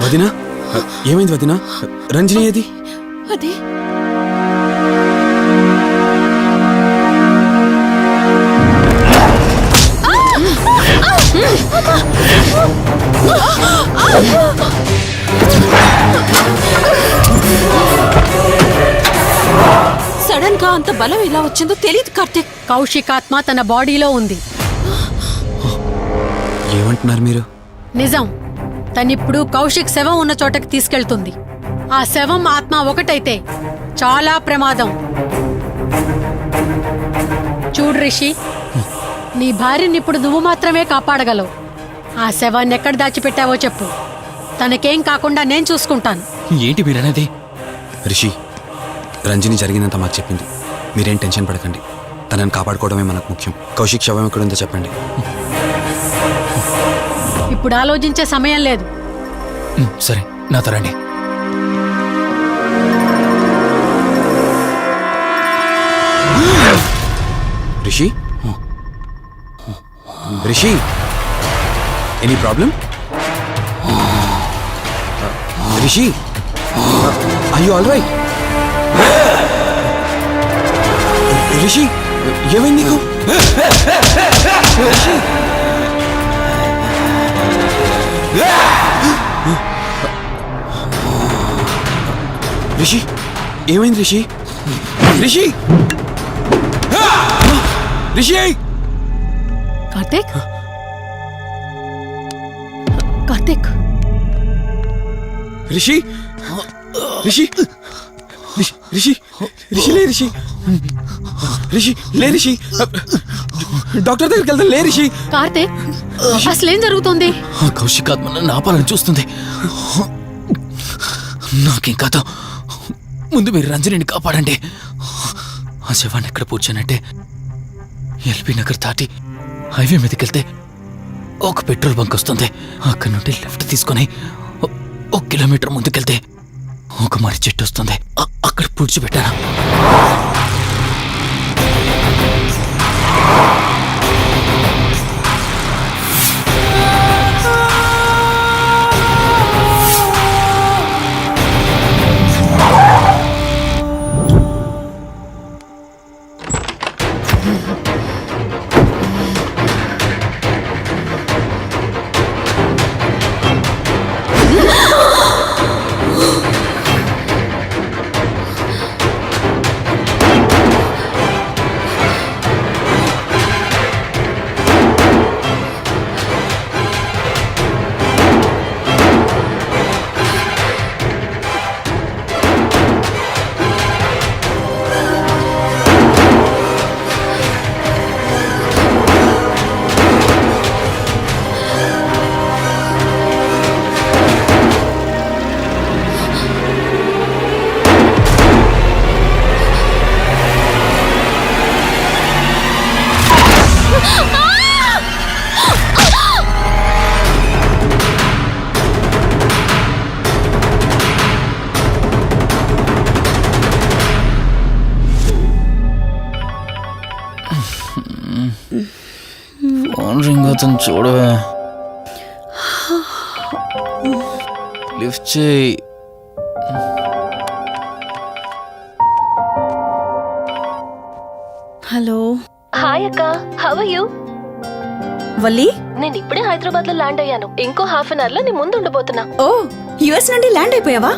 వదినా, ఏమైంది వదినా? రంజని ఏది? అది సడన్ గా అంత బలం ఎలా వచ్చిందో తెలియదు కార్తీక్. కౌశికాత్మ తన బాడీలో ఉంది. ఏమంటున్నారు మీరు? నిజం. తనిప్పుడు కౌశిక్ శవం ఉన్న చోటకి తీసుకెళ్తుంది. ఆ శవం ఆత్మ ఒకటైతే చాలా ప్రమాదం. చూడు రిషి, నీ భార్యని ఇప్పుడు నువ్వు మాత్రమే కాపాడగలవు. ఆ శవాన్ని ఎక్కడ దాచిపెట్టావో చెప్పు. తనకేం కాకుండా నేను చూసుకుంటాను. ఏంటి మీరనేది? రిషి, రంజని జరిగినంత మాకు చెప్పింది. మీరేం టెన్షన్ పడకండి. తనని కాపాడుకోవడమే మనకు ముఖ్యం. కౌశిక్ శవం ఎక్కడుందో చెప్పండి. ఇప్పుడు ఆలోచించే సమయం లేదు. సరే, నాతో రండి. Rishi, Rishi, any problem? Rishi, are you all right? Rishi, ఏమైంది నీకు? రిషి, రిషి, ఏమైంది రిషి? రిషి, రిషి! కార్తీక్, కార్తీక్, రిషి, రిషి, రిషి, రిషి లే రిషి, రిషి లే రిషి, డాక్టర్ దగ్గరికి వెళ్తాను. లే రిషి. కార్తీక్, అసలేం జరుగుతోంది? ఆ కౌశిక్ ఆత్మ నన్ను ఆపాలని చూస్తుంది. నాకేం కాదు, ముందు మీరు రంజనిని కాపాడండి. ఆ శవాన్ని ఎక్కడ పూడ్చానంటే ఎల్బీ నగర్ దాటి హైవే మీదకి వెళ్తే ఒక పెట్రోల్ బంక్ వస్తుంది. అక్కడ నుండి లెఫ్ట్ తీసుకొని 1 కిలోమీటర్ ముందుకెళ్తే ఒక మర్రి చెట్టు వస్తుంది. అక్కడ పూడ్చిపెట్టాను. ఫోన్ రింగ్ అవుతుంది, చూడవే. లిఫ్ట్ చేయి. హలో. హాయ్ అక్క, హౌ ఆర్ యు? వల్లి, నేను ఇప్పుడే హైదరాబాద్ లో ల్యాండ్ అయ్యాను. ఇంకో ½ అన్ అవర్ లో నీ ముందు ఉండబోతున్నా. ఓ యుఎస్ నుండి ల్యాండ్ అయిపోయావా?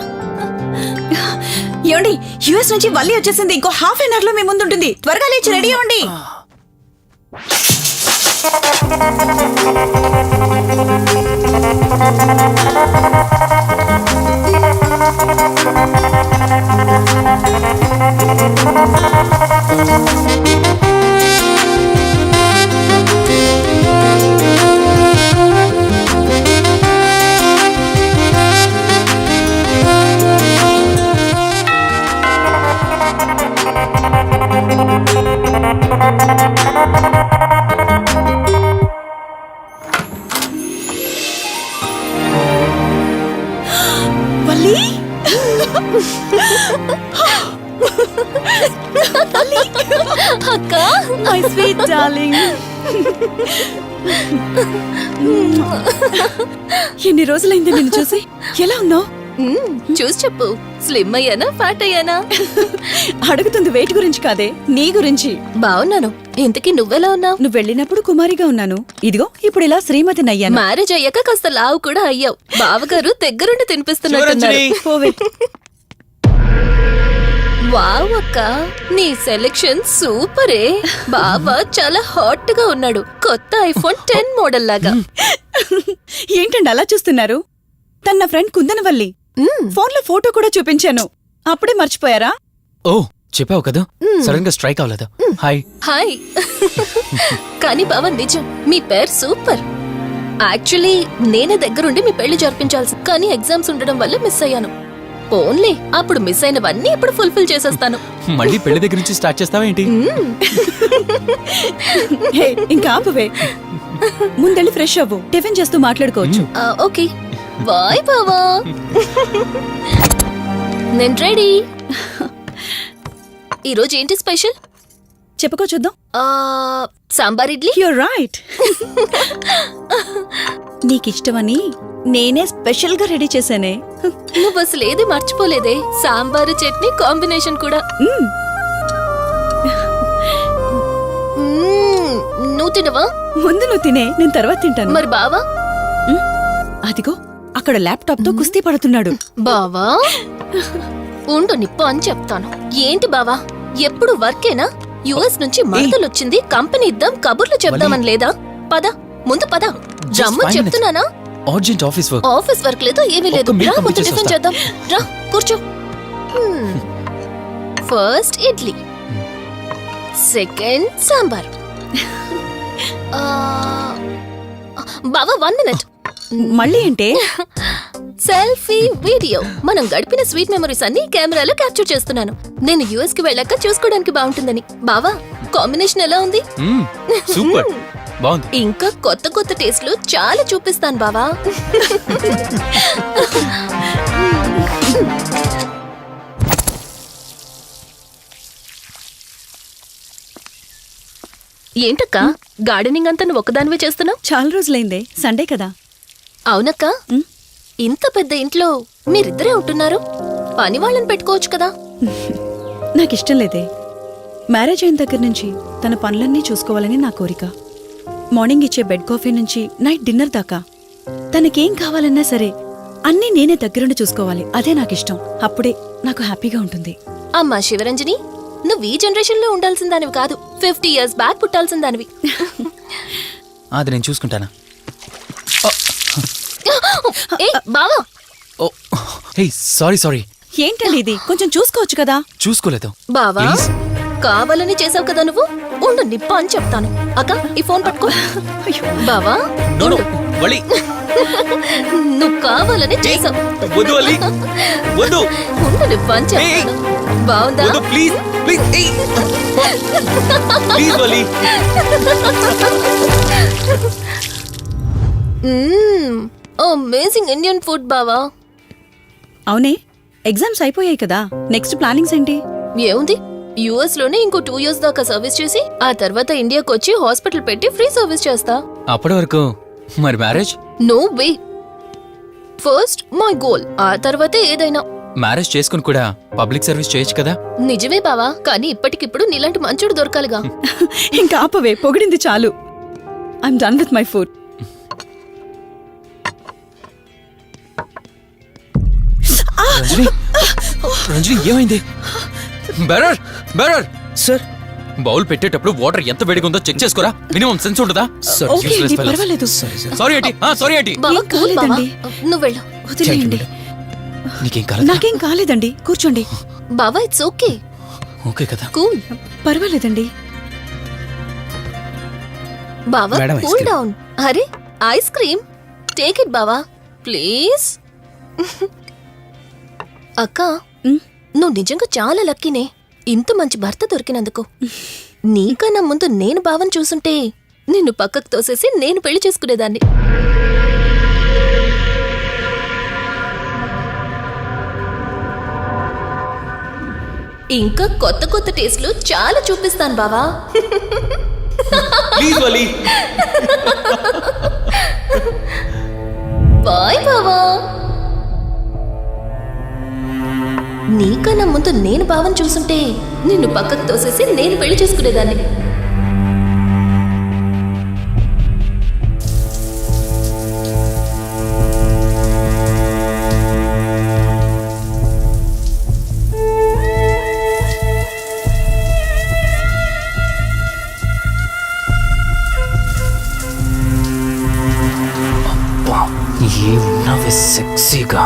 ఏమండి, యుఎస్ నుంచి వల్లి వచ్చేసింది. ఇంకో ½ అన్ అవర్ లో మీ ముందు ఉంటుంది. త్వరగా లేచి రెడీ అవ్వండి. వల్లి, అక్క, మై స్వీట్ డార్లింగ్. ఎన్ని రోజులైంది నిన్ను చూసి. ఎలా ఉన్నావు? చూసి చెప్పు. స్లిమ్ అయ్యానా, ఫ్యాట్ అయ్యానా? అడుగుతుంది వెయిట్ గురించి కాదే, నీ గురించి. బాగున్నాను. ఇంతకీ నువ్వెలా ఉన్నావు? నువ్వు వెళ్ళినప్పుడు కుమారిగా ఉన్నాను. ఇదిగో ఇప్పుడు ఇలా శ్రీమతిని అయ్యాను. మ్యారేజ్ అయ్యాక కాస్త లావు కూడా అయ్యావు. బావగారు దగ్గరుండి తినిపిస్తున్నట్టున్నారు. పోవే. వావ్ అక్క, నీ సెలెక్షన్ సూపరే. బావ చాలా హాట్ గా ఉన్నాడు. కొత్త ఐఫోన్ 10 మోడల్ లాగా. ఏంటండి అలా చూస్తున్నారు? తన నా ఫ్రెండ్ కుందనవల్లి. ఫోన్ లో ఫోటో కూడా చూపించాను. అప్పుడే మర్చిపోయారా? ఓ చెప్పావు కదా, సడన్ గా స్ట్రైక్ అవ్వలేదు. హాయ్. హాయ్. కానీ బావ నిజం, మీ పేరు సూపర్. యాక్చువల్లీ నేనే దగ్గరుండి మీ పెళ్లి జరిపించాల్సి, కానీ ఎగ్జామ్స్ ఉండడం వల్ల మిస్ అయ్యాను. ఓన్లీ అప్పుడు మిస్ అయినవన్నీ ఇప్పుడు ఫుల్ఫిల్ చేసేస్తాను. మళ్ళీ పెళ్లి దగ్గర నుంచి స్టార్ట్ చేస్తావా ఏంటి? ఇంకా ఆపువే. ముందెళ్ళి ఫ్రెష్ అవ్వు, టిఫిన్ చేస్తూ మాట్లాడుకోవచ్చు. ఓకే బాయ్ బావా. నేను రెడీ. ఈరోజు ఏంటి స్పెషల్ చెప్పుకో చూద్దాం. సాంబార్ ఇడ్లీ. You're right. నీకిష్టమని నేనే స్పెషల్ గా రెడీ చేశానే. నువ్వు అసలు ఏది మర్చిపోలేదే. సాంబారు చట్నీ కాంబినేషన్ కూడా. నువ్వు తినవా? ముందు నువ్వు తినే, నేను తర్వాత తింటాను. మరి బావా? అదిగో అక్కడ ల్యాప్టాప్ తో కుస్తీ పడుతున్నాడు. బావా ఉండు, నిప్పు అని చెప్తాను. ఏంటి బావా, ఎప్పుడు వర్కేనా? యుఎస్ నుంచి మరదలు వచ్చింది, కంపెనీ ఇద్దాం, కబుర్లు చెప్దామని లేదా? పద ముందు పద. రమ్ము చెప్తున్నానా? Urgent office work. Office work లేదు, ఏమీ లేదు. రా ముందు టిఫిన్ చేద్దాం. రా కూర్చో. ఫస్ట్ ఇడ్లీ, సెకండ్ సాంబార్, బావా 1 మినిట్. మళ్ళీ అంటే సెల్ఫీ వీడియో. మనం గడిపిన స్వీట్ మెమరీస్ అన్ని కెమెరాలో క్యాప్చర్ చేస్తున్నాను. నేను యుఎస్ కి వెళ్ళాక చూసుకోవడానికి బాగుంటుందని. బావా కాంబినేషన్ ఎలా ఉంది? సూపర్ బాగుంది. ఇంకా కొత్త కొత్త టేస్ట్లు చాలా చూపిస్తాను బావా. ఏంటక్క గార్డెనింగ్ అంతా నువ్వు ఒక్కదానివే చేస్తున్నావు? చాలా రోజులైందే, సండే కదా. అవునక్క, ఇంత పెద్ద ఇంట్లో మీరిద్దరే ఉంటున్నారు, పని వాళ్ళని పెట్టుకోవచ్చు కదా. నాకిష్టం లేదే. మ్యారేజ్ అయిన దగ్గర నుంచి తన పనులన్నీ చూసుకోవాలని నా కోరిక. మార్నింగ్ ఇచ్చే బెడ్ కాఫీ నుంచి నైట్ డిన్నర్ దాకా తనకేం కావాలన్నా సరే అన్నీ నేనే దగ్గరుండి చూసుకోవాలి. అదే నాకిష్టం. అప్పుడే నాకు హ్యాపీగా ఉంటుంది. అమ్మా శివరంజని, నువ్వు ఈ జనరేషన్ లో ఉండాల్సిన దానివి కాదు, 50 years బ్యాక్ పుట్టాల్సిన దానివి. అది నేను చూసుకుంటానా? బావా ఓ హే సారీ. ఏంటండి ఇది? కొంచెం చూసుకోవచ్చు కదా. చూసుకోలేదు. బావా కావాలని చేసావు కదా నువ్వు. ఉండు నిప్ప అని చెప్తాను. అక్క ఈ ఫోన్ పట్టుకో. బావా నువ్వు కావాలని చేసావు. ఉండు నిప్ప అని చెప్తాను. బావుందా? అమేజింగ్ ఇండియన్ ఫుడ్ బావా. అవునే, ఎగ్జామ్స్ అయిపోయాయి కదా. నెక్స్ట్ ప్లానింగ్స్ ఏంటి? ఏముంది, యుఎస్ లోనే ఇంకో 2 years దాకా సర్వీస్ చేసి ఆ తర్వాత ఇండియాకి వచ్చి హాస్పిటల్ పెట్టి ఫ్రీ సర్వీస్ చేస్తా. అప్పటి వరకు మరి marriage? No way. First my goal, ఆ తర్వాతే ఏదైనా. మ్యారేజ్ చేసుకుని కూడా పబ్లిక్ సర్వీస్ చేయొచ్చు కదా. నిజమే బావా, కానీ ఇప్పటికిప్పుడు నీలాంటి మంచుడు దొరకాలిగా. ఇంకా ఆపవే, పొగిడింది చాలు. I'm done with my food. Ranjani ఏమైంది? బెరర్ సార్, బౌల్ పెట్టేటప్పుడు వాటర్ ఎంత వేడిగా ఉందో చెక్ చేసుకోరా. మినిమం సెన్స్ ఉంటుందా? ఓకే అండి, పర్వాలేదు. Sorry aunty. బావా కూల్ బావా, కాలేదండి. నువ్వు వెళ్ళు. వదిలేయండి. నీకేం కాలేదు? నాకేం కాలేదండి, కూర్చోండి. బావా ఇట్స్ ఓకే. ఓకే కదా. కూల్. పర్వాలేదండి. బావా madam, ice cool cream. Down. అరే ఐస్ క్రీమ్, టేక్ ఇట్ బావా ప్లీజ్. అక్క నువ్వు నిజంగా చాలా లక్కీనే, ఇంత మంచి భర్త దొరికినందుకు. నీకన్నా ముందు నేను బావని చూసుంటే నిన్ను పక్కకు తోసేసి నేను పెళ్లి చేసుకునేదాన్ని. ఇంకా కొత్త కొత్త టేస్ట్లు చాలా చూపిస్తాను బావా. బాయ్ బావా. నీకన్నా ముందు నేను బావని చూసుంటే నిన్ను పక్కకు తోసేసి నేను పెళ్లి చేసుకునేదాన్ని. ఏమున్నావే సెక్సీగా.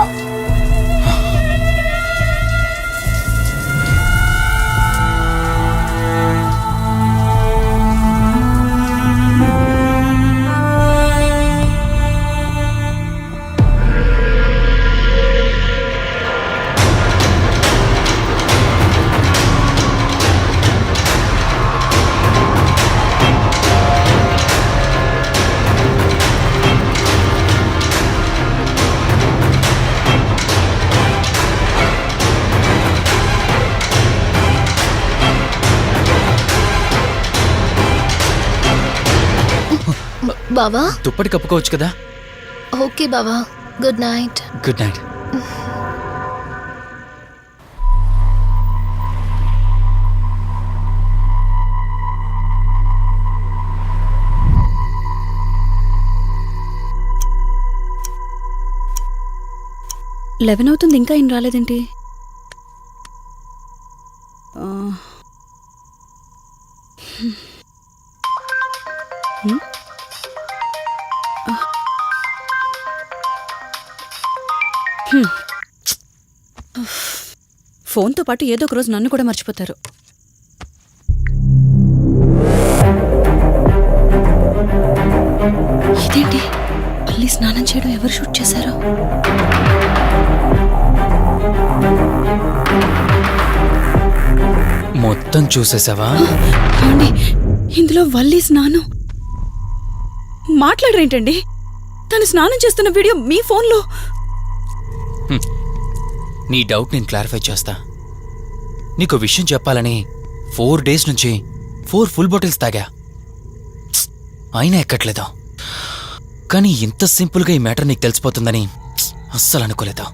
బావా దుప్పటి కప్పుకోవచ్చు కదా. ఓకే బావా, good night. Good night. Eleven అవుతుంది, ఇంకా ఏం రాలేదేంటి? ఫోన్తో పాటు ఏదో ఒక రోజు నన్ను కూడా మర్చిపోతారు. ఇదేంటి? మొత్తం చూసేసావా? ఏమండి ఇందులో వల్లి స్నానం మాట్లాడరేంటండి? తను స్నానం చేస్తున్న వీడియో మీ ఫోన్లో. నీ డౌట్ నేను క్లారిఫై చేస్తా. నీకు విషయం చెప్పాలని 4 days నుంచి 4 full బాటిల్స్ తాగా, అయినా ఎక్కట్లేదు. కానీ ఇంత సింపుల్గా ఈ మ్యాటర్ నీకు తెలిసిపోతుందని అస్సలు అనుకోలేదు.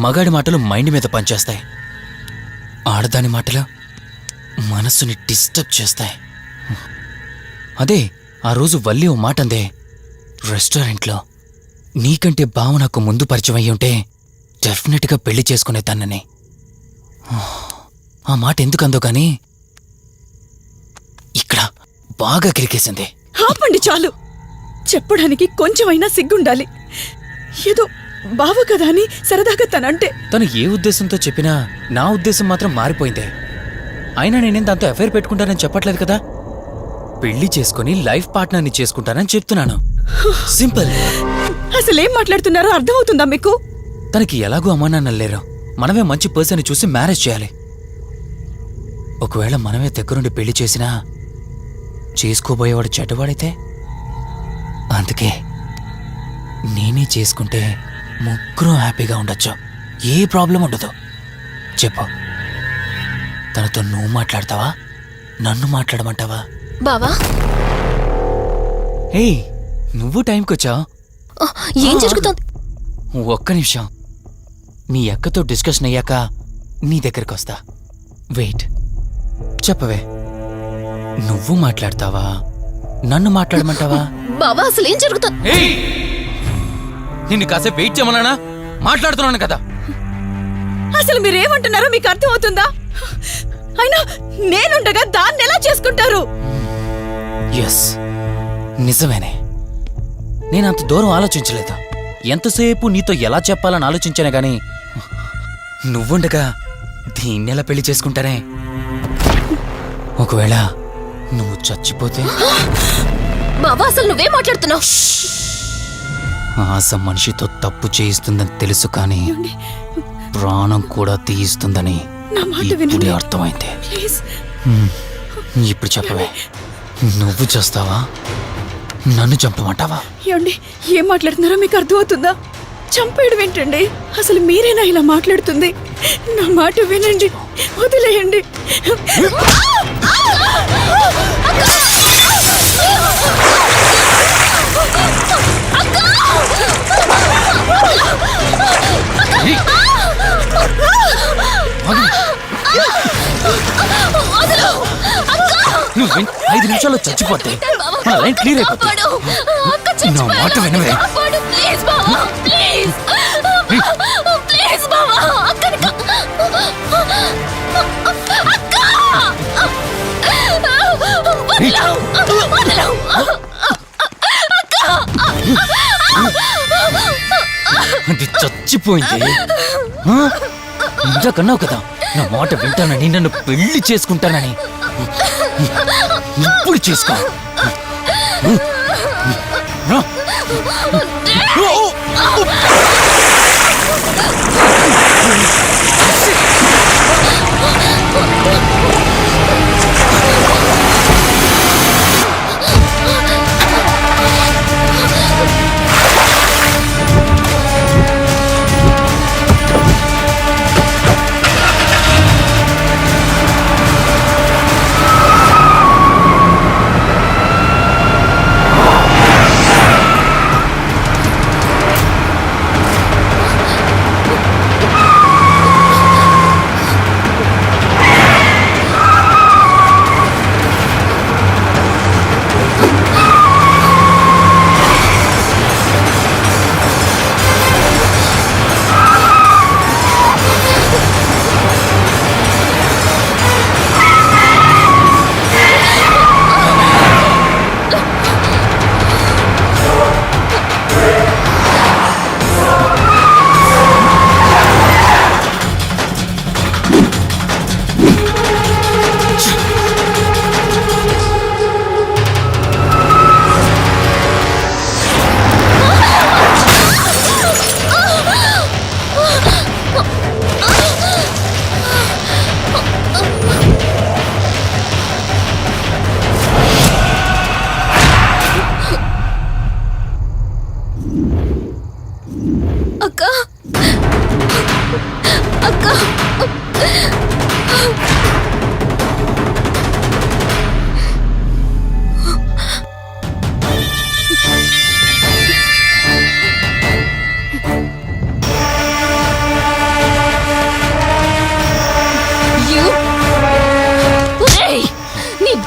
మగాడి మాటలు మైండ్ మీద పనిచేస్తాయి, ఆడదాని మాటలు మనస్సుని డిస్టర్బ్ చేస్తాయి. అదే ఆ రోజు వల్లి ఓ మాట అందే రెస్టారెంట్లో, నీకంటే బావ నాకు ముందు పరిచయం అయ్యి ఉంటే డెఫినెట్గా పెళ్లి చేసుకునేదాన్నని. ఆ మాట ఎందుకందో గాని ఇక్కడ బాగా కిరికేసింది. ఆపండి చాలు. చెప్పడానికి కొంచెమైనా సిగ్గుండాలి. ఏదో బావ కదా అని సరదాగా తనంటే. తను ఏ ఉద్దేశంతో చెప్పినా నా ఉద్దేశం మాత్రం మారిపోయిందే. అయినా నేనేం దాంతో అఫైర్ పెట్టుకుంటానని చెప్పట్లేదు కదా. పెళ్లి చేసుకుని లైఫ్ పార్ట్నర్ని చేసుకుంటానని చెప్తున్నాను. సింపుల్. అసలేం మాట్లాడుతున్నారో అర్థమవుతుందా మీకు? తనకి ఎలాగో అమ్మానాన్న లేరు, మనమే మంచి పర్సన్ని చూసి మ్యారేజ్ చేయాలి. ఒకవేళ మనమే దగ్గరుండి పెళ్లి చేసినా చేసుకోబోయేవాడు చెడ్డవాడైతే, అందుకే నేనే చేసుకుంటే ముగ్గురం హ్యాపీగా ఉండొచ్చు, ఏ ప్రాబ్లం ఉండదు. చెప్పు, తనతో నువ్వు మాట్లాడతావా, నన్ను మాట్లాడమంటావా? బావా, హే నువ్వు టైంకొచ్చావు. ఏం జరుగుతోంది? ఒక్క నిమిషం, మీ అక్కతో డిస్కషన్ అయ్యాక నీ దగ్గరికి వస్తా. వెయిట్, చెప్పవే, నువ్వు మాట్లాడతావా, నన్ను మాట్లాడమంటావా? బావా, అసలు ఏం జరుగుతోంది? నిన్ను కాసేపు వెయిట్ చేయమన్నానా? మాట్లాడుతున్నాను కదా. అసలు మీరేమంటున్నారో మీకు అర్థమవుతుందా? అయినా నేనుండగా దాన్ని ఎలా చేసుకుంటారు? ఎస్, నిజమేనే. నేనంత దూరం ఆలోచించలేదు. ఎంతసేపు నీతో ఎలా చెప్పాలని ఆలోచించానే గాని నువ్వుండగా దీన్నెలా పెళ్లి చేసుకుంటానే? ఒకవేళ నువ్వు చచ్చిపోతే? బావా, అసలు నువ్వేం మాట్లాడుతున్నావు? ఆశ మనిషితో తప్పు చేయిస్తుందని తెలుసు, కానీ ప్రాణం కూడా తీయిస్తుందని నా మాట ఇప్పుడే వినండి అర్థమైంది. ప్లీజ్. ఇప్పుడు చెప్పవే, నువ్వు చేస్తావా, నన్ను చంపమంటావా? ఏమండి ఏం మాట్లాడుతున్నారో మీకు అర్థమవుతుందా? చంపేయడం ఏంటండి? అసలు మీరేనా ఇలా మాట్లాడుతుంది? నా మాట వినండి, వదిలేయండి. నువ్వు 5 నిమిషాల్లో చచ్చిపోతే మన లైన్ క్లియర్ అయిపోతుంది. నా మాట వినవే. అది చచ్చిపోయింది. ఇంకా కన్నావు కదా నా మాట వింటానని, నన్ను పెళ్లి చేసుకుంటానని. ఇప్పుడు చేసుకో.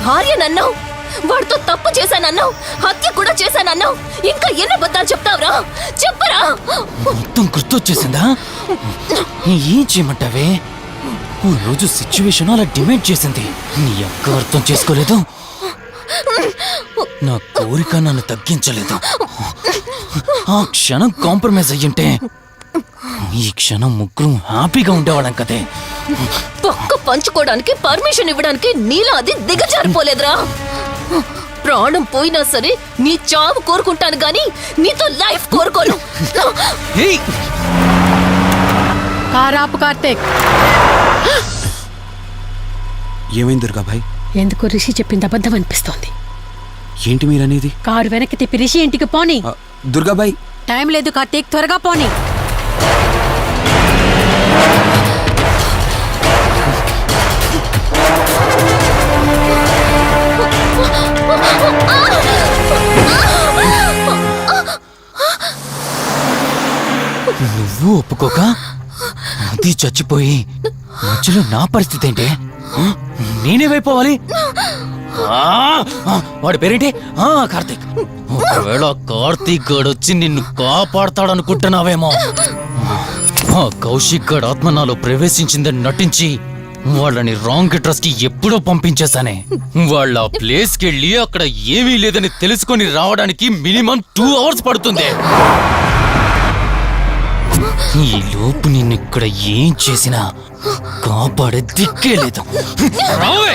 భార్యనన్నావు, వాడితో తప్పు చేశానన్నావు, హత్య కూడా చేశానన్నావు. ఇంకా ఎన్ని అబద్ధాలు చెప్తావురా? చెప్పరా? మొత్తం గుర్తొచ్చేసిందా? ఏం చేయమంటావే? ఓ రోజు సిచ్యువేషన్ అలా డిమాండ్ చేసింది. నీ అక్క అర్థం చేసుకోలేదు, నా కోరిక నన్ను తగ్గించలేదు. ఆ క్షణం కాంప్రమైజ్ అయ్యుంటే ఈ క్షణం ముగ్గురు హ్యాపీగా ఉండేవాళ్ళం కదే. పక్క పంచుకోవడానికి పర్మిషన్ ఇవ్వడానికి నీలా అది దిగజారిపోలేదురా. ప్రాణం పోయినా సరే నీ చావు కోరుకుంటాను గాని నీతో లైఫ్ కోరుకోను. కారాపు కార్తీక్. ఏమైంది దుర్గాబాయ్? ఎందుకో రిషి చెప్పింది అబద్ధం అనిపిస్తోంది. ఏంటి మీరనేది? కారు వెనక్కి తిప్పి రిషి ఇంటికి పోని. దుర్గాబాయ్, టైం లేదు కార్తీక్, త్వరగా పోని. నువ్వు ఒప్పుకోక అది చచ్చిపోయి మధ్యలో నా పరిస్థితి ఏంటి? నేనేమైపోవాలి? వాడి పేరేంటి? కార్తీక్. ఒకవేళ కార్తీక్ గాడు వచ్చి నిన్ను కాపాడతాడనుకుంటున్నావేమో. కౌశిక్ గాడు ఆత్మ నాలో ప్రవేశించిందని నటించి వాళ్ళని రాంగ్ అడ్రస్ కి ఎప్పుడో పంపించేశానే. వాళ్ళ ప్లేస్ కి వెళ్ళి అక్కడ ఏమీ లేదని తెలుసుకొని రావడానికి మినిమం 2 hours పడుతుంది. ఈ లోపు నిన్ను ఇక్కడ ఏం చేసినా కాపాడే దిక్కే లేదు. రావే!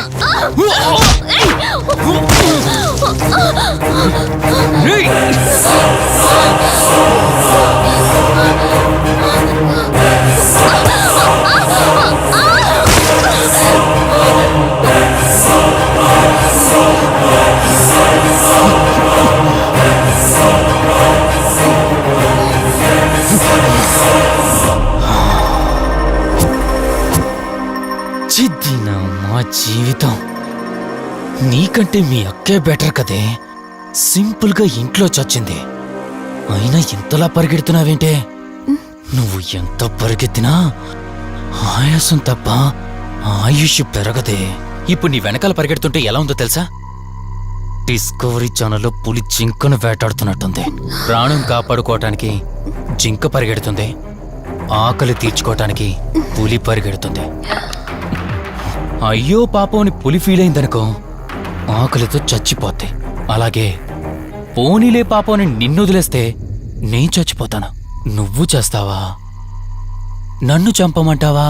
చిద్దినా మా జీవితం. నీకంటే మీ అక్కే బెటర్ కదే. సింపుల్ గా ఇంట్లో చచ్చింది, అయినా ఇంతలా పరిగెడుతున్నావేంటే? నువ్వు ఎంత పరిగెత్తినా ఆయాసం తప్ప ఆయుష్ పెరగదే. ఇప్పుడు నీ వెనకాల పరిగెడుతుంటే ఎలా ఉందో తెలుసా? డిస్కవరీ ఛానల్లో పులి జింకను వేటాడుతున్నట్టుంది. ప్రాణం కాపాడుకోవటానికి జింక పరిగెడుతుంది, ఆకలి తీర్చుకోవటానికి పులి పరిగెడుతుంది. అయ్యో పాపం అని పులి ఫీల్ అయిందనుకో, ఆకలితో చచ్చిపోద్ది. అలాగే పోనీలే పాపం అని నిన్ను వదిలేస్తే నేను చచ్చిపోతాను. నువ్వు చేస్తావా? నన్ను చంపమంటావా?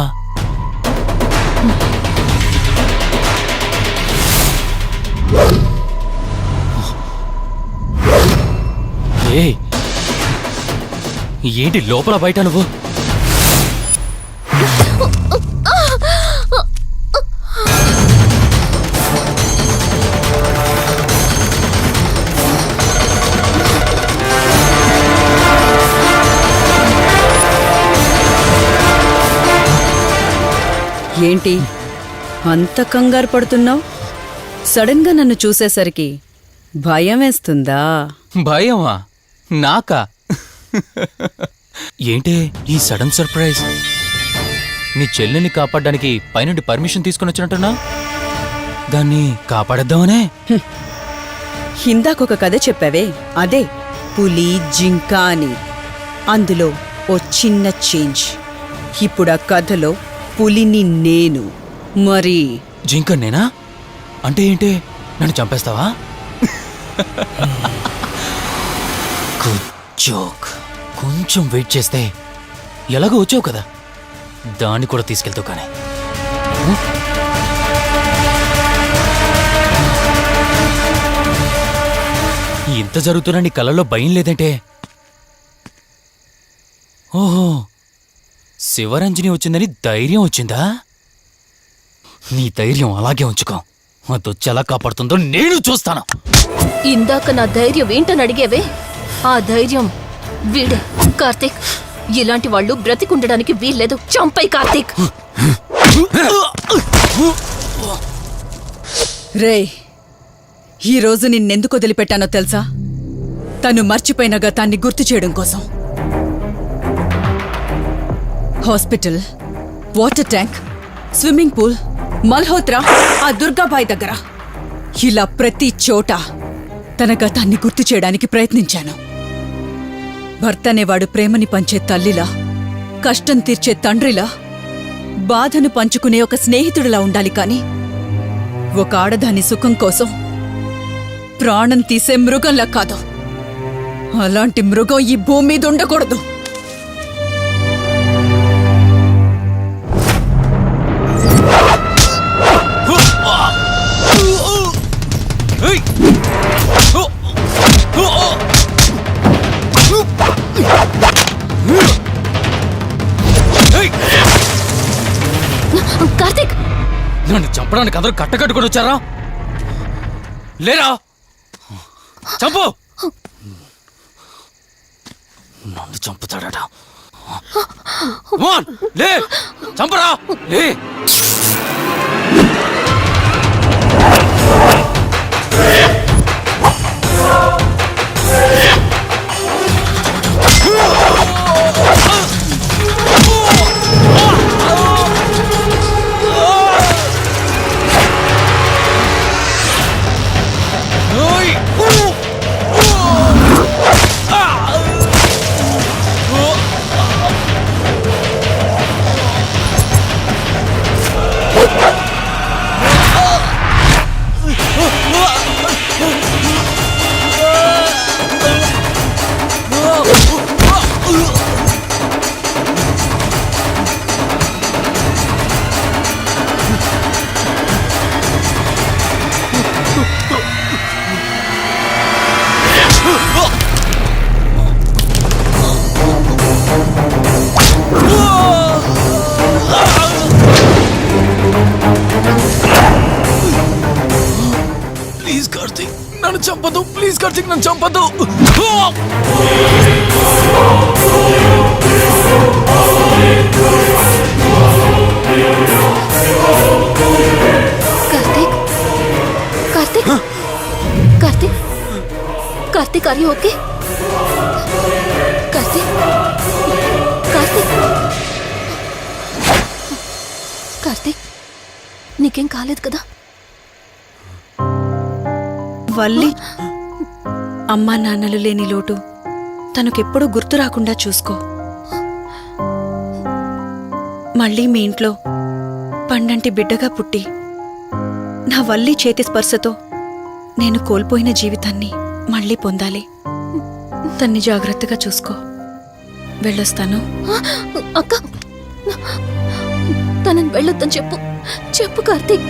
ఏంటి లోపల బయట నువ్వు? ఏంటి అంత కంగారు పడుతున్నావు? సడన్ గా నన్ను చూసేసరికి భయం వేస్తుందా? భయమా? నాకా? ఏంటే ఈ సడన్ సర్ప్రైజ్? నీ చెల్లెల్ని కాపాడడానికి పైనుండి పర్మిషన్ తీసుకుని వచ్చినట్టున్నా? దాన్ని కాపాడేద్దామనే? ఇందాకొక కథ చెప్పావే, అదే పులి జింక అని. అందులో ఓ చిన్న చేంజ్. ఇప్పుడు ఆ కథలో పులిని నేను. మరి జింక నేనా? అంటే ఏంటి? నన్ను చంపేస్తావా? Good joke. కొంచెం వెయిట్ చేస్తే ఎలాగో వచ్చావు కదా, దాన్ని కూడా తీసుకెళ్తావు. కానీ ఇంత జరుగుతున్నా నీ కళ్ళల్లో భయం లేదంటే? ఓహో, శివరంజని వచ్చిందని ధైర్యం వచ్చిందా? నీ ధైర్యం అలాగే ఉంచుకో. అదొచ్చి ఎలా కాపాడుతుందో నేను చూస్తాను. ఇందాక నా ధైర్యం ఏంటని అడిగేవే, ఆ ధైర్యం వీడే. కార్తీక్, ఇలాంటి వాళ్ళు బ్రతికుండడానికి వీల్లేదు. చంపై కార్తీక్. రే, ఈరోజు నిన్నెందుకు వదిలిపెట్టానో తెలుసా? తను మర్చిపోయిన గతాన్ని గుర్తు చేయడం కోసం. Hospital, water tank, swimming pool, Malhotra, ఆ దుర్గాబాయ్ దగ్గర ఇలా ప్రతి చోట తన గతాన్ని గుర్తు చేయడానికి ప్రయత్నించాను. భర్త అనేవాడు ప్రేమని పంచే తల్లిలా, కష్టం తీర్చే తండ్రిలా, బాధను పంచుకునే ఒక స్నేహితుడిలా ఉండాలి కాని ఒక ఆడదాని సుఖం కోసం ప్రాణం తీసే మృగంలా కాదు. అలాంటి మృగం ఈ భూమి మీద ఉండకూడదు. కార్తీక్, నన్ను చంపడానికి అందరూ కట్టకట్టుకొని వచ్చారా? లేరా? చంపు! నన్ను చంపుతాడట. లే, చంపరా! లే! ప్లీజ్ కార్తీక్, నన్ను చంపదు. ప్లీజ్ కార్తీక్, నన్ను చంపదు. Karthik, Karthik, Karthik, Karthik, are you okay? Karthik, Karthik, Karthik, నీకేం కాలేదు కదా? వల్లి, అమ్మా నాన్నలు లేని లోటు తనకెప్పుడూ గుర్తు రాకుండా చూసుకో. మళ్ళీ మీ ఇంట్లో పండంటి బిడ్డగా పుట్టి నా వల్లి చేతి స్పర్శతో నేను కోల్పోయిన జీవితాన్ని మళ్ళీ పొందాలి. తన్ని జాగ్రత్తగా చూసుకో. వెళ్ళొస్తాను. అక్క, తనని వెళ్ళొద్దని చెప్పు. చెప్పు కార్తీక్.